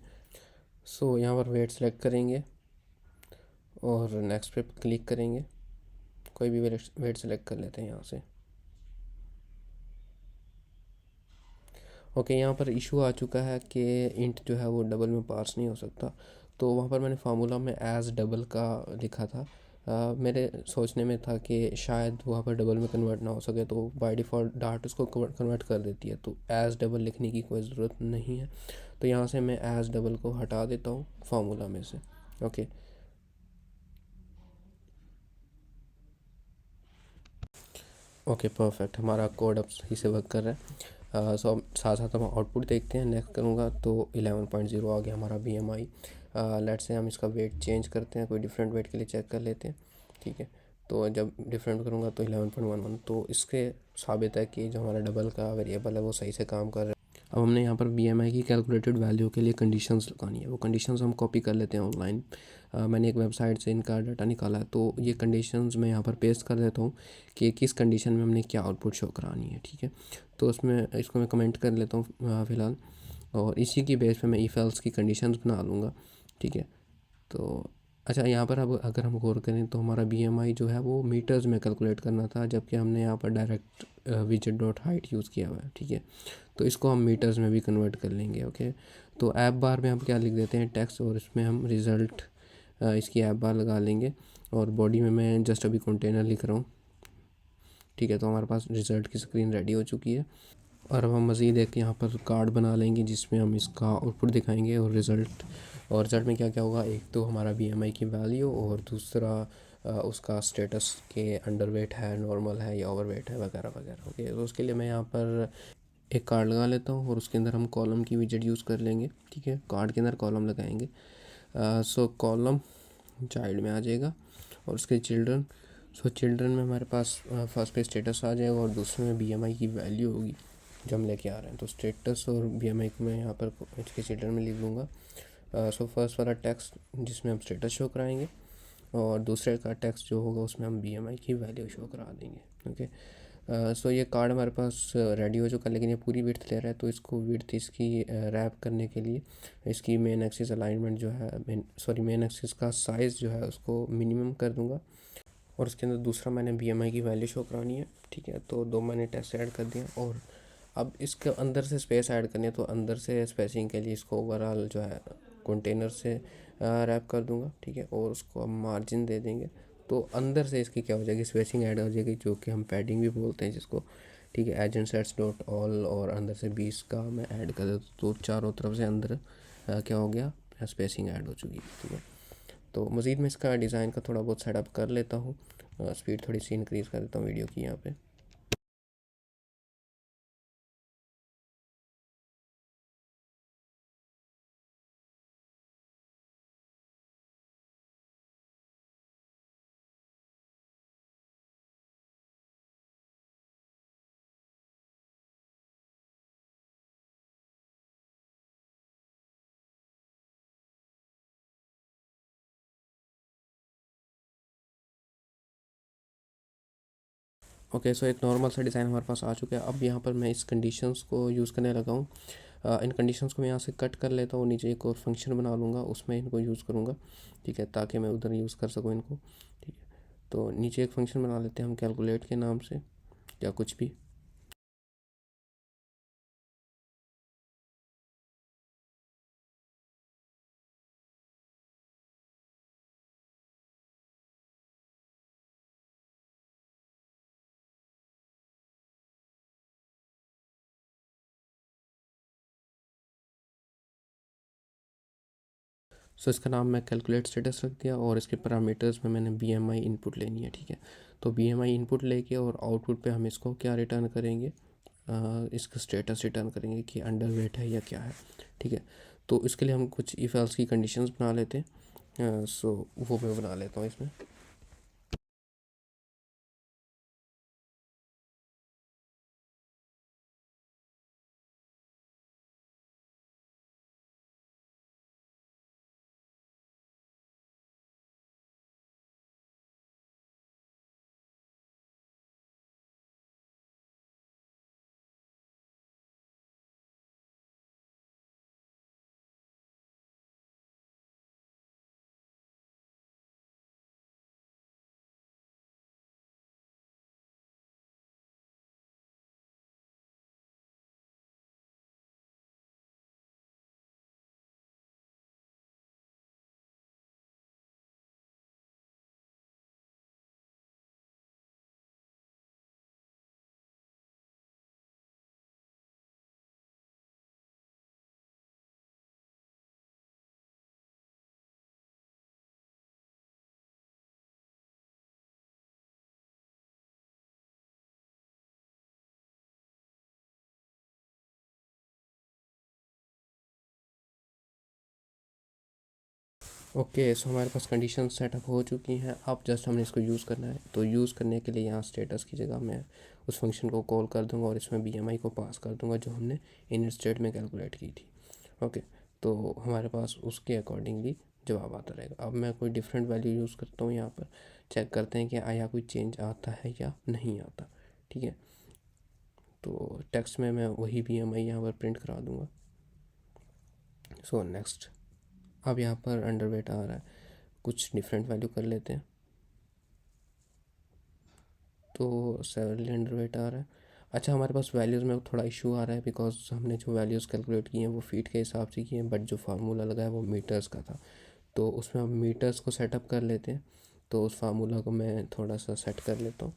S1: सो यहाँ पर वेट सेलेक्ट करेंगे और नेक्स्ट पे क्लिक करेंगे। कोई भी वेट सेलेक्ट कर लेते हैं यहाँ से। ओके, यहाँ पर इशू आ चुका है कि इंट जो है वो डबल में पार्स नहीं हो सकता। तो वहाँ पर मैंने फार्मूला में एज डबल का लिखा था। मेरे सोचने में था कि शायद वहाँ पर डबल में कन्वर्ट ना हो सके, तो बाय डिफ़ॉल्ट डार्ट उसको कन्वर्ट कर देती है, तो एज डबल लिखने की कोई ज़रूरत नहीं है। तो यहाँ से मैं एज डबल को हटा देता हूँ फार्मूला में से। ओके, ओके परफेक्ट, हमारा कोड अब सही से वर्क कर रहा है। सो साथ साथ हम आउटपुट देखते हैं। नेक्स्ट करूँगा तो 11.0 आ गया हमारा BMI। लेट्स से हम इसका वेट चेंज करते हैं, कोई डिफरेंट वेट के लिए चेक कर लेते हैं, ठीक है। तो जब डिफरेंट करूँगा तो 11.11, तो इसके साबित है कि जो हमारा डबल का वेरिएबल है वो सही से काम कर रहा है। अब हमने यहाँ पर BMI की कैलकुलेटेड वैल्यू के लिए कंडीशंस लगानी है। वो कंडीशंस हम कॉपी कर लेते हैं ऑनलाइन। मैंने एक वेबसाइट से इनका डाटा निकाला है, तो ये कंडीशंस मैं यहाँ पर पेस्ट कर देता हूँ कि किस कंडीशन में हमने क्या आउटपुट शो करानी है, ठीक है। तो उसमें इसको मैं कमेंट कर लेता हूँ फ़िलहाल, और इसी की बेस पे मैं इफ एल्स की कंडीशंस बना लूँगा, ठीक है। तो अच्छा, यहाँ पर अब अगर हम गौर करें तो हमारा BMI जो है वो मीटर्स में कैलकुलेट करना था, जबकि हमने यहाँ पर डायरेक्ट विजेट डॉट हाइट यूज़ किया हुआ है, ठीक है। तो इसको हम मीटर्स में भी कन्वर्ट कर लेंगे। ओके, तो ऐप बार में हम क्या लिख देते हैं, टेक्स्ट, और इसमें हम रिज़ल्ट इसकी ऐप बार लगा लेंगे, और बॉडी में मैं जस्ट अभी कंटेनर लिख रहा हूँ, ठीक है। तो हमारे पास रिज़ल्ट की स्क्रीन रेडी हो चुकी है, और अब हम मज़ीद एक यहाँ पर कार्ड बना लेंगे जिसमें हम इसका आउटपुट दिखाएंगे और रिज़ल्ट। और रिज़ल्ट में क्या क्या होगा, एक तो हमारा BMI की वैल्यू, और दूसरा उसका स्टेटस के अंडर वेट है, नॉर्मल है या ओवर वेट है, वगैरह वगैरह। ओके, तो उसके लिए मैं यहाँ पर एक कार्ड लगा लेता हूँ, और उसके अंदर हम कॉलम की विजेट यूज़ कर लेंगे, ठीक है। कार्ड के अंदर कॉलम लगाएंगे। सो कॉलम चाइल्ड में आ जाएगा, और उसके चिल्ड्रन। सो चिल्ड्रन में हमारे पास फर्स्ट पे स्टेटस आ जाएगा, और दूसरे में BMI की वैल्यू होगी जो हम लेके आ रहे हैं। तो स्टेटस और BMI को मैं यहाँ पर इसके चिल्ड्रन में लिख लूँगा। सो फर्स्ट वाला टेक्स्ट जिसमें हम स्टेटस शो कराएंगे, और दूसरे का टेक्स्ट जो होगा उसमें हम BMI की वैल्यू शो करा देंगे। ओके, सो ये कार्ड हमारे पास रेडी हो चुका है, लेकिन ये पूरी विड्थ ले रहा है, तो इसको विड्थ इसकी रैप करने के लिए इसकी मेन एक्सिस अलाइनमेंट जो है, मेन एक्सिस का साइज़ जो है उसको मिनिमम कर दूंगा। और उसके अंदर दूसरा मैंने BMI की वैल्यू शो करानी है, ठीक है। तो दो मैंने टेस्ट ऐड कर दिया, और अब इसके अंदर से स्पेस ऐड करनी है, तो अंदर से स्पेसिंग के लिए इसको ओवरऑल जो है कंटेनर से रैप कर दूंगा, ठीक है। और उसको हम मार्जिन दे देंगे, तो अंदर से इसकी क्या हो जाएगी, स्पेसिंग ऐड हो जाएगी, जो कि हम पैडिंग भी बोलते हैं जिसको, ठीक है। Edge insets dot all, और अंदर से 20 का मैं ऐड कर देता, तो चारों तरफ से अंदर क्या हो गया, स्पेसिंग ऐड हो चुकी है, ठीक है। तो मज़ीद मैं इसका डिज़ाइन का थोड़ा बहुत सेटअप कर लेता हूँ, स्पीड थोड़ी सी इंक्रीज़ कर देता हूँ वीडियो की यहाँ पे। ओके, सो एक नॉर्मल सा डिज़ाइन हमारे पास आ चुका है। अब यहाँ पर मैं इस कंडीशंस को यूज़ करने लगा हूँ। इन कंडीशंस को मैं यहाँ से कट कर लेता हूँ, नीचे एक और फंक्शन बना लूँगा, उसमें इनको यूज़ करूँगा, ठीक है, ताकि मैं उधर यूज़ कर सकूँ इनको, ठीक है। तो नीचे एक फंक्शन बना लेते हैं हम कैलकुलेट के नाम से, या कुछ भी। सो इसका नाम मैं कैलकुलेट स्टेटस रख दिया, और इसके पैरामीटर्स में मैंने BMI इनपुट लेनी है, ठीक है। तो BMI इनपुट लेके और आउटपुट पे हम इसको क्या रिटर्न करेंगे, इसका स्टेटस रिटर्न करेंगे कि अंडर वेट है या क्या है, ठीक है। तो इसके लिए हम कुछ इफ एल्स की कंडीशंस बना लेते हैं। सो वो मैं बना लेता हूँ इसमें। ओके, सो हमारे पास कंडीशन सेटअप हो चुकी हैं। अब जस्ट हमने इसको यूज़ करना है, तो यूज़ करने के लिए यहाँ स्टेटस की जगह मैं उस फंक्शन को कॉल कर दूंगा, और इसमें BMI को पास कर दूंगा जो हमने इन स्टेट में कैलकुलेट की थी। ओके, तो हमारे पास उसके अकॉर्डिंगली जवाब आता रहेगा। अब मैं कोई डिफरेंट वैल्यू यूज़ करता हूँ यहाँ पर, चेक करते हैं कि आया कोई चेंज आता है या नहीं आता, ठीक है। तो टेक्स्ट में मैं वही BMI यहाँ पर प्रिंट करा दूँगा। सो नेक्स्ट, अब यहाँ पर अंडरवेट आ रहा है, कुछ डिफरेंट वैल्यू कर लेते हैं। तो 7 अंडरवेट आ रहा है। अच्छा, हमारे पास वैल्यूज़ में थोड़ा इशू आ रहा है, बिकॉज हमने जो वैल्यूज़ कैलकुलेट की हैं वो फीट के हिसाब से की हैं, बट जो फार्मूला लगा है वो मीटर्स का था। तो उसमें हम मीटर्स को सेटअप कर लेते हैं। तो उस फार्मूला को मैं थोड़ा सा सेट कर लेता हूँ।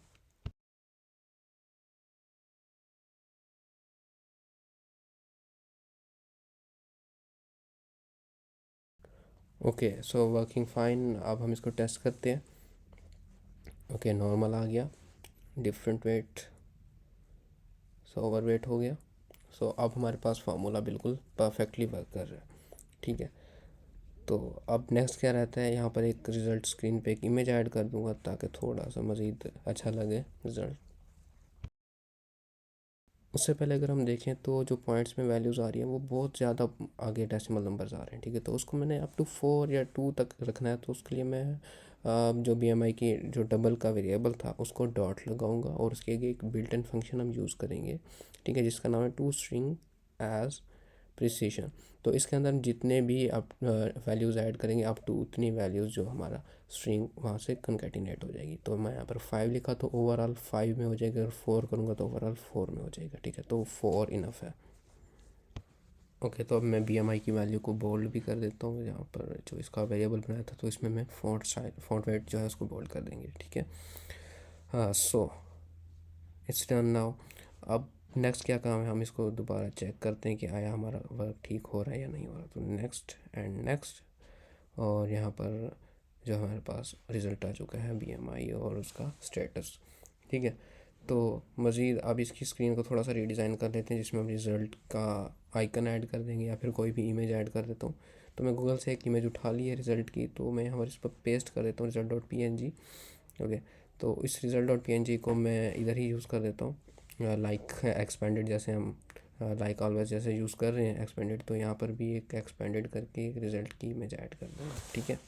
S1: Okay, so working fine. अब हम इसको टेस्ट करते हैं। ओके, नॉर्मल आ गया, different weight, so over weight हो गया। सो अब हमारे पास फार्मूला बिल्कुल परफेक्टली वर्क कर रहा है, ठीक है। तो अब नेक्स्ट क्या रहता है, यहाँ पर एक रिज़ल्ट स्क्रीन पे एक इमेज ऐड कर दूंगा, ताकि थोड़ा सा मज़ीद अच्छा लगे रिज़ल्ट। उससे पहले अगर हम देखें तो जो पॉइंट्स में वैल्यूज़ आ रही हैं वो बहुत ज़्यादा आगे डेसिमल नंबर्स आ रहे हैं, ठीक है। तो उसको मैंने अप टू 4 या 2 तक रखना है, तो उसके लिए मैं जो BMI की जो डबल का वेरिएबल था उसको डॉट लगाऊंगा और उसके आगे एक बिल्ट इन फंक्शन हम यूज़ करेंगे, ठीक है, जिसका नाम है टू स्ट्रिंग एज प्रिसीशन। तो इसके अंदर हम जितने भी आप वैल्यूज़ ऐड करेंगे अप टू उतनी वैल्यूज़ जो हमारा स्ट्रिंग वहाँ से कंकैटिनेट हो जाएगी। तो मैं यहाँ पर 5 लिखा तो ओवरऑल 5 में हो जाएगा, अगर 4 करूँगा तो ओवरऑल 4 में हो जाएगा, ठीक है, तो 4 इनफ है। ओके, तो अब मैं BMI की वैल्यू को बोल्ड भी कर देता हूँ, यहाँ पर जो इसका वेरिएबल बनाया था तो इसमें मैं फॉन्ट स्टाइल फॉन्ट वेट जो है उसको बोल्ड कर देंगे, ठीक है। हाँ, सो इट्स डन नाउ। अब नेक्स्ट क्या काम है, हम इसको दोबारा चेक करते हैं कि आया हमारा वर्क ठीक हो रहा है या नहीं हो रहा। तो नेक्स्ट एंड नेक्स्ट, और यहाँ पर जो हमारे पास रिज़ल्ट आ चुका है BMI और उसका स्टेटस, ठीक है। तो मज़ीद अब इसकी स्क्रीन को थोड़ा सा रीडिज़ाइन कर लेते हैं, जिसमें हम रिज़ल्ट का आइकन ऐड कर देंगे या फिर कोई भी इमेज ऐड कर देता हूँ। तो मैं गूगल से एक इमेज उठा ली है रिज़ल्ट की, तो मैं यहाँ पर इस पर पेस्ट कर देता हूँ result.png। ओके, तो इस result.png को मैं इधर ही यूज़ कर देता हूँ, लाइक एक्सपेंडेड, जैसे हम लाइक ऑलवेज जैसे यूज़ कर रहे हैं एक्सपेंडेड, तो यहाँ पर भी एक एक्सपेंडेड करके एक रिज़ल्ट की इमेज ऐड कर दूँगा, ठीक है।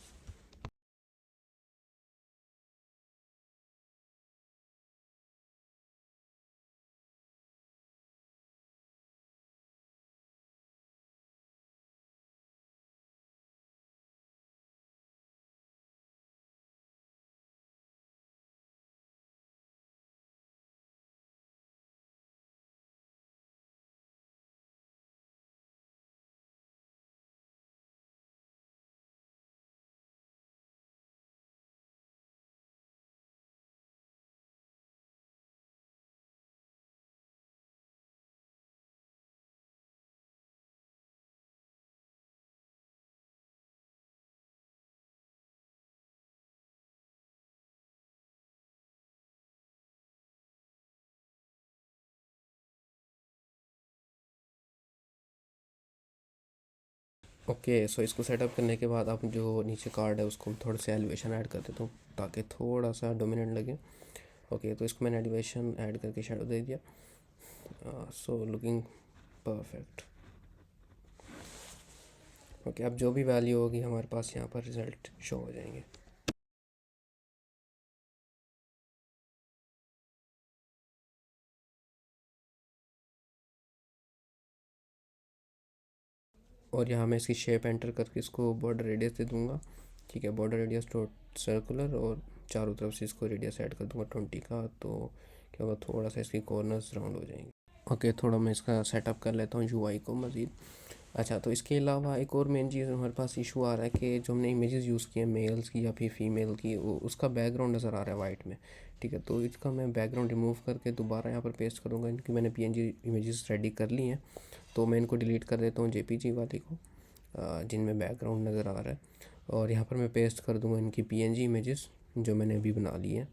S1: ओके, सो इसको सेटअप करने के बाद अब जो नीचे कार्ड है उसको थोड़ा सा एलिवेशन ऐड कर देता हूँ ताकि थोड़ा सा डोमिनेंट लगे। ओके, तो इसको मैंने एलिवेशन ऐड करके शेडो दे दिया, सो लुकिंग परफेक्ट। ओके, अब जो भी वैल्यू होगी हमारे पास यहाँ पर रिज़ल्ट शो हो जाएंगे। और यहाँ मैं इसकी शेप एंटर करके इसको बॉर्डर रेडियस दे दूँगा, ठीक है, बॉर्डर रेडियस डॉट सर्कुलर, और चारों तरफ से इसको रेडियस ऐड कर दूँगा 20 का, तो क्या होगा, थोड़ा सा इसकी कॉर्नर्स राउंड हो जाएंगे। ओके, थोड़ा मैं इसका सेटअप कर लेता हूँ UI को मज़ीद। अच्छा, तो इसके अलावा एक और मेन चीज़ हमारे पास इशू आ रहा है कि जो हमने इमेजेस यूज़ किए हैं मेल्स की या फिर फीमेल की, उसका बैकग्राउंड नज़र आ रहा है वाइट में, ठीक है। तो इसका मैं बैकग्राउंड रिमूव करके दोबारा यहाँ पर पेस्ट करूँगा, इनकी मैंने PNG इमेजेस रेडी कर ली हैं, तो मैं इनको डिलीट कर देता हूँ JPG वाले को, जिनमें बैकग्राउंड नज़र आ रहा है, और यहाँ पर मैं पेस्ट कर दूँगा इनकी PNG इमेजेस जो मैंने अभी बना ली है।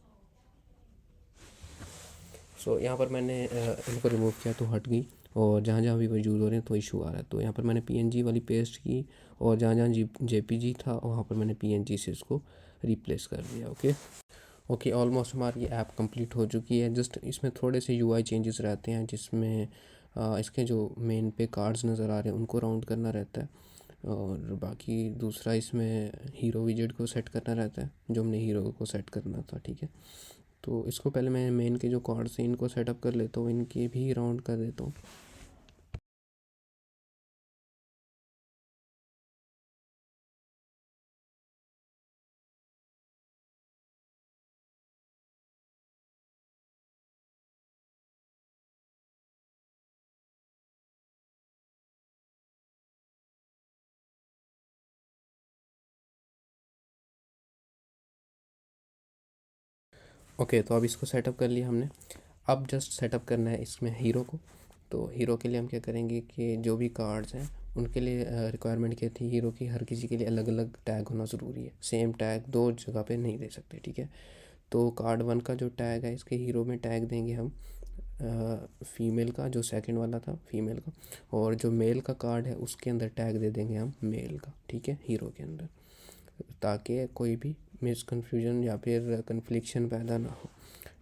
S1: सो यहाँ पर मैंने इनको रिमूव किया तो हट गई, और जहाँ जहाँ भी वो यूज़ हो रहे हैं तो इशू आ रहा है, तो यहाँ पर मैंने PNG वाली पेस्ट की, और जहाँ जहाँ JPG था वहाँ पर मैंने PNG से इसको रिप्लेस कर दिया। ओके ओके, ऑलमोस्ट हमारी ऐप कंप्लीट हो चुकी है। जस्ट इसमें थोड़े से UI चेंजेस रहते हैं, जिसमें इसके जो मेन पे कार्ड्स नज़र आ रहे हैं उनको राउंड करना रहता है, और बाकी दूसरा इसमें हीरो विजेट को सेट करना रहता है, जो हमने हीरो को सेट करना था, ठीक है। तो इसको पहले मैं मेन के जो कार्ड्स हैं इनको सेटअप कर लेता हूँ, इनके भी राउंड कर देता हूँ। ओके, तो अब इसको सेटअप कर लिया हमने। अब जस्ट सेटअप करना है इसमें हीरो को। तो हीरो के लिए हम क्या करेंगे कि जो भी कार्ड्स हैं उनके लिए रिक्वायरमेंट क्या थी, हीरो की हर किसी के लिए अलग अलग टैग होना ज़रूरी है, सेम टैग दो जगह पे नहीं दे सकते, ठीक है। तो कार्ड 1 का जो टैग है इसके हीरो में टैग देंगे हम फीमेल का, जो सेकंड वाला था फीमेल का, और जो मेल का कार्ड है उसके अंदर टैग दे देंगे हम मेल का, ठीक है, हीरो के अंदर, ताकि कोई भी मिसकन्फ्यूजन या फिर कन्फ्लिक्शन पैदा ना हो,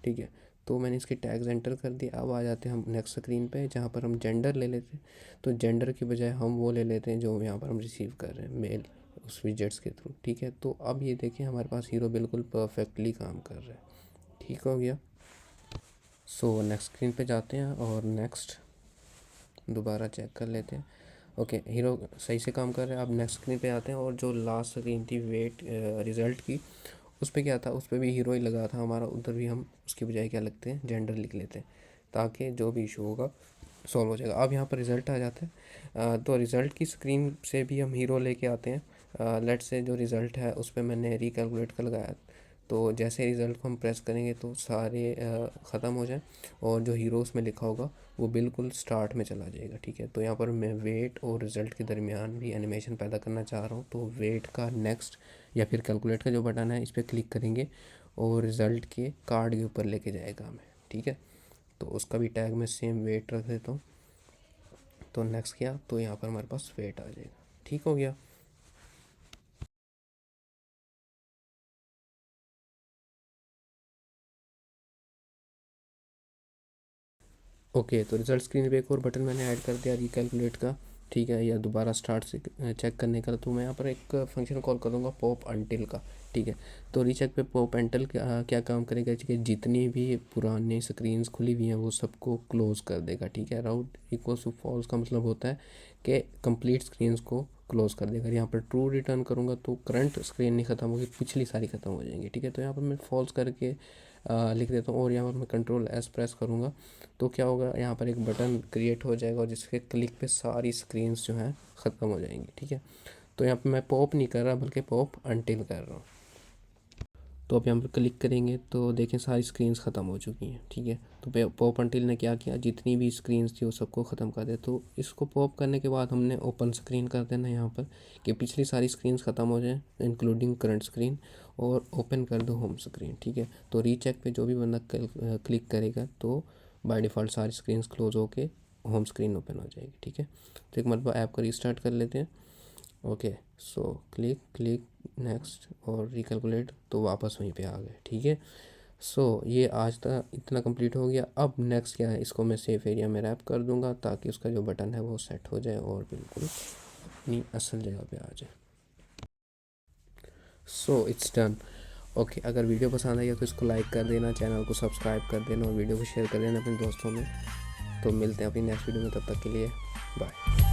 S1: ठीक है। तो मैंने इसके टैग्स एंटर कर दिए। अब आ जाते हैं हम नेक्स्ट स्क्रीन पे, जहाँ पर हम जेंडर ले लेते हैं। तो जेंडर की बजाय हम वो ले लेते हैं जो यहाँ पर हम रिसीव कर रहे हैं, मेल, उस विजेट्स के थ्रू, ठीक है। तो अब ये देखें हमारे पास हीरो बिल्कुल परफेक्टली काम कर रहा है, ठीक हो गया। सो नेक्स्ट स्क्रीन पे जाते हैं और नेक्स्ट दोबारा चेक कर लेते हैं। ओके, हीरो सही से काम कर रहा है। अब नेक्स्ट स्क्रीन पे आते हैं और जो लास्ट स्क्रीन थी वेट रिज़ल्ट की, उस पर क्या था, उस पर भी हीरो ही लगा था हमारा। उधर भी हम उसकी बजाय क्या लिखते हैं, जेंडर लिख लेते हैं, ताकि जो भी इशू होगा सॉल्व हो जाएगा। अब यहाँ पर रिज़ल्ट आ जाता है। तो रिज़ल्ट की स्क्रीन से भी हम हीरो लेके आते हैं। लेट से जो रिज़ल्ट है उस पर मैंने रिकैलकुलेट का लगाया, तो जैसे रिज़ल्ट को हम प्रेस करेंगे तो सारे ख़त्म हो जाए और जो हीरो उसमें लिखा होगा वो बिल्कुल स्टार्ट में चला जाएगा, ठीक है। तो यहाँ पर मैं वेट और रिज़ल्ट के दरमियान भी एनिमेशन पैदा करना चाह रहा हूँ, तो वेट का नेक्स्ट या फिर कैलकुलेट का जो बटन है इस पर क्लिक करेंगे और रिज़ल्ट के कार्ड के ऊपर लेके जाएगा हमें, ठीक है। तो उसका भी टैग में सेम वेट रख देता हूँ। तो नेक्स्ट किया तो यहाँ पर हमारे पास वेट आ जाएगा, ठीक हो गया। ओके, तो रिजल्ट स्क्रीन पे एक और बटन मैंने ऐड कर दिया रिकैलकुलेट का, ठीक है, या दोबारा स्टार्ट से चेक करने का। तो मैं यहाँ पर एक फंक्शन कॉल करूँगा पॉप अंटिल का, ठीक है। तो रीचेक पे पॉप अंटिल क्या काम करेगा कि जितनी भी पुरानी स्क्रीन्स खुली हुई हैं वो सबको क्लोज़ कर देगा, ठीक है। राउट इक्वल्स टू फॉल्स का मतलब होता है कि कंप्लीट स्क्रीन्स को क्लोज़ कर देगा। यहाँ पर ट्रू रिटर्न करूँगा तो करंट स्क्रीन नहीं ख़त्म होगी, पिछली सारी ख़त्म हो जाएंगी, ठीक है। तो यहाँ पर मैं फॉल्स करके लिख देता हूँ और यहाँ पर मैं कंट्रोल एस प्रेस करूँगा तो क्या होगा, यहाँ पर एक बटन क्रिएट हो जाएगा और जिसके क्लिक पे सारी स्क्रीन्स जो हैं ख़त्म हो जाएंगी, ठीक है। तो यहाँ पे मैं पॉप नहीं कर रहा बल्कि पॉप अंटिल कर रहा हूँ। तो अब यहाँ पर क्लिक करेंगे तो देखें सारी स्क्रीन्स ख़त्म हो चुकी हैं, ठीक है। तो पॉप अंटिल ने क्या किया, जितनी भी स्क्रीन्स थी वो सबको ख़त्म कर दिया। तो इसको पॉप करने के बाद हमने ओपन स्क्रीन कर देना यहाँ पर कि पिछली सारी स्क्रीन्स ख़त्म हो जाएं इंक्लूडिंग करंट स्क्रीन, और ओपन कर दो होम स्क्रीन, ठीक है। तो रीचेक पे जो भी बंदा क्लिक करेगा तो बाय डिफ़ॉल्ट सारी स्क्रीन्स क्लोज होके होम स्क्रीन ओपन हो जाएगी, ठीक है। तो एक मरतबा ऐप का रीस्टार्ट कर लेते हैं। Okay, so click click next और रिकैलकुलेट, तो वापस वहीं पे आ गए, ठीक है। सो ये आज तक इतना कंप्लीट हो गया। अब नेक्स्ट क्या है, इसको मैं सेफ एरिया में रैप कर दूंगा ताकि उसका जो बटन है वो सेट हो जाए और बिल्कुल अपनी असल जगह पे आ जाए। So it's done. ओके, अगर वीडियो पसंद आई तो इसको लाइक कर देना, चैनल को सब्सक्राइब कर देना और वीडियो को शेयर कर देना अपने दोस्तों में। तो मिलते हैं अपनी नेक्स्ट वीडियो में, तब तक के लिए बाय।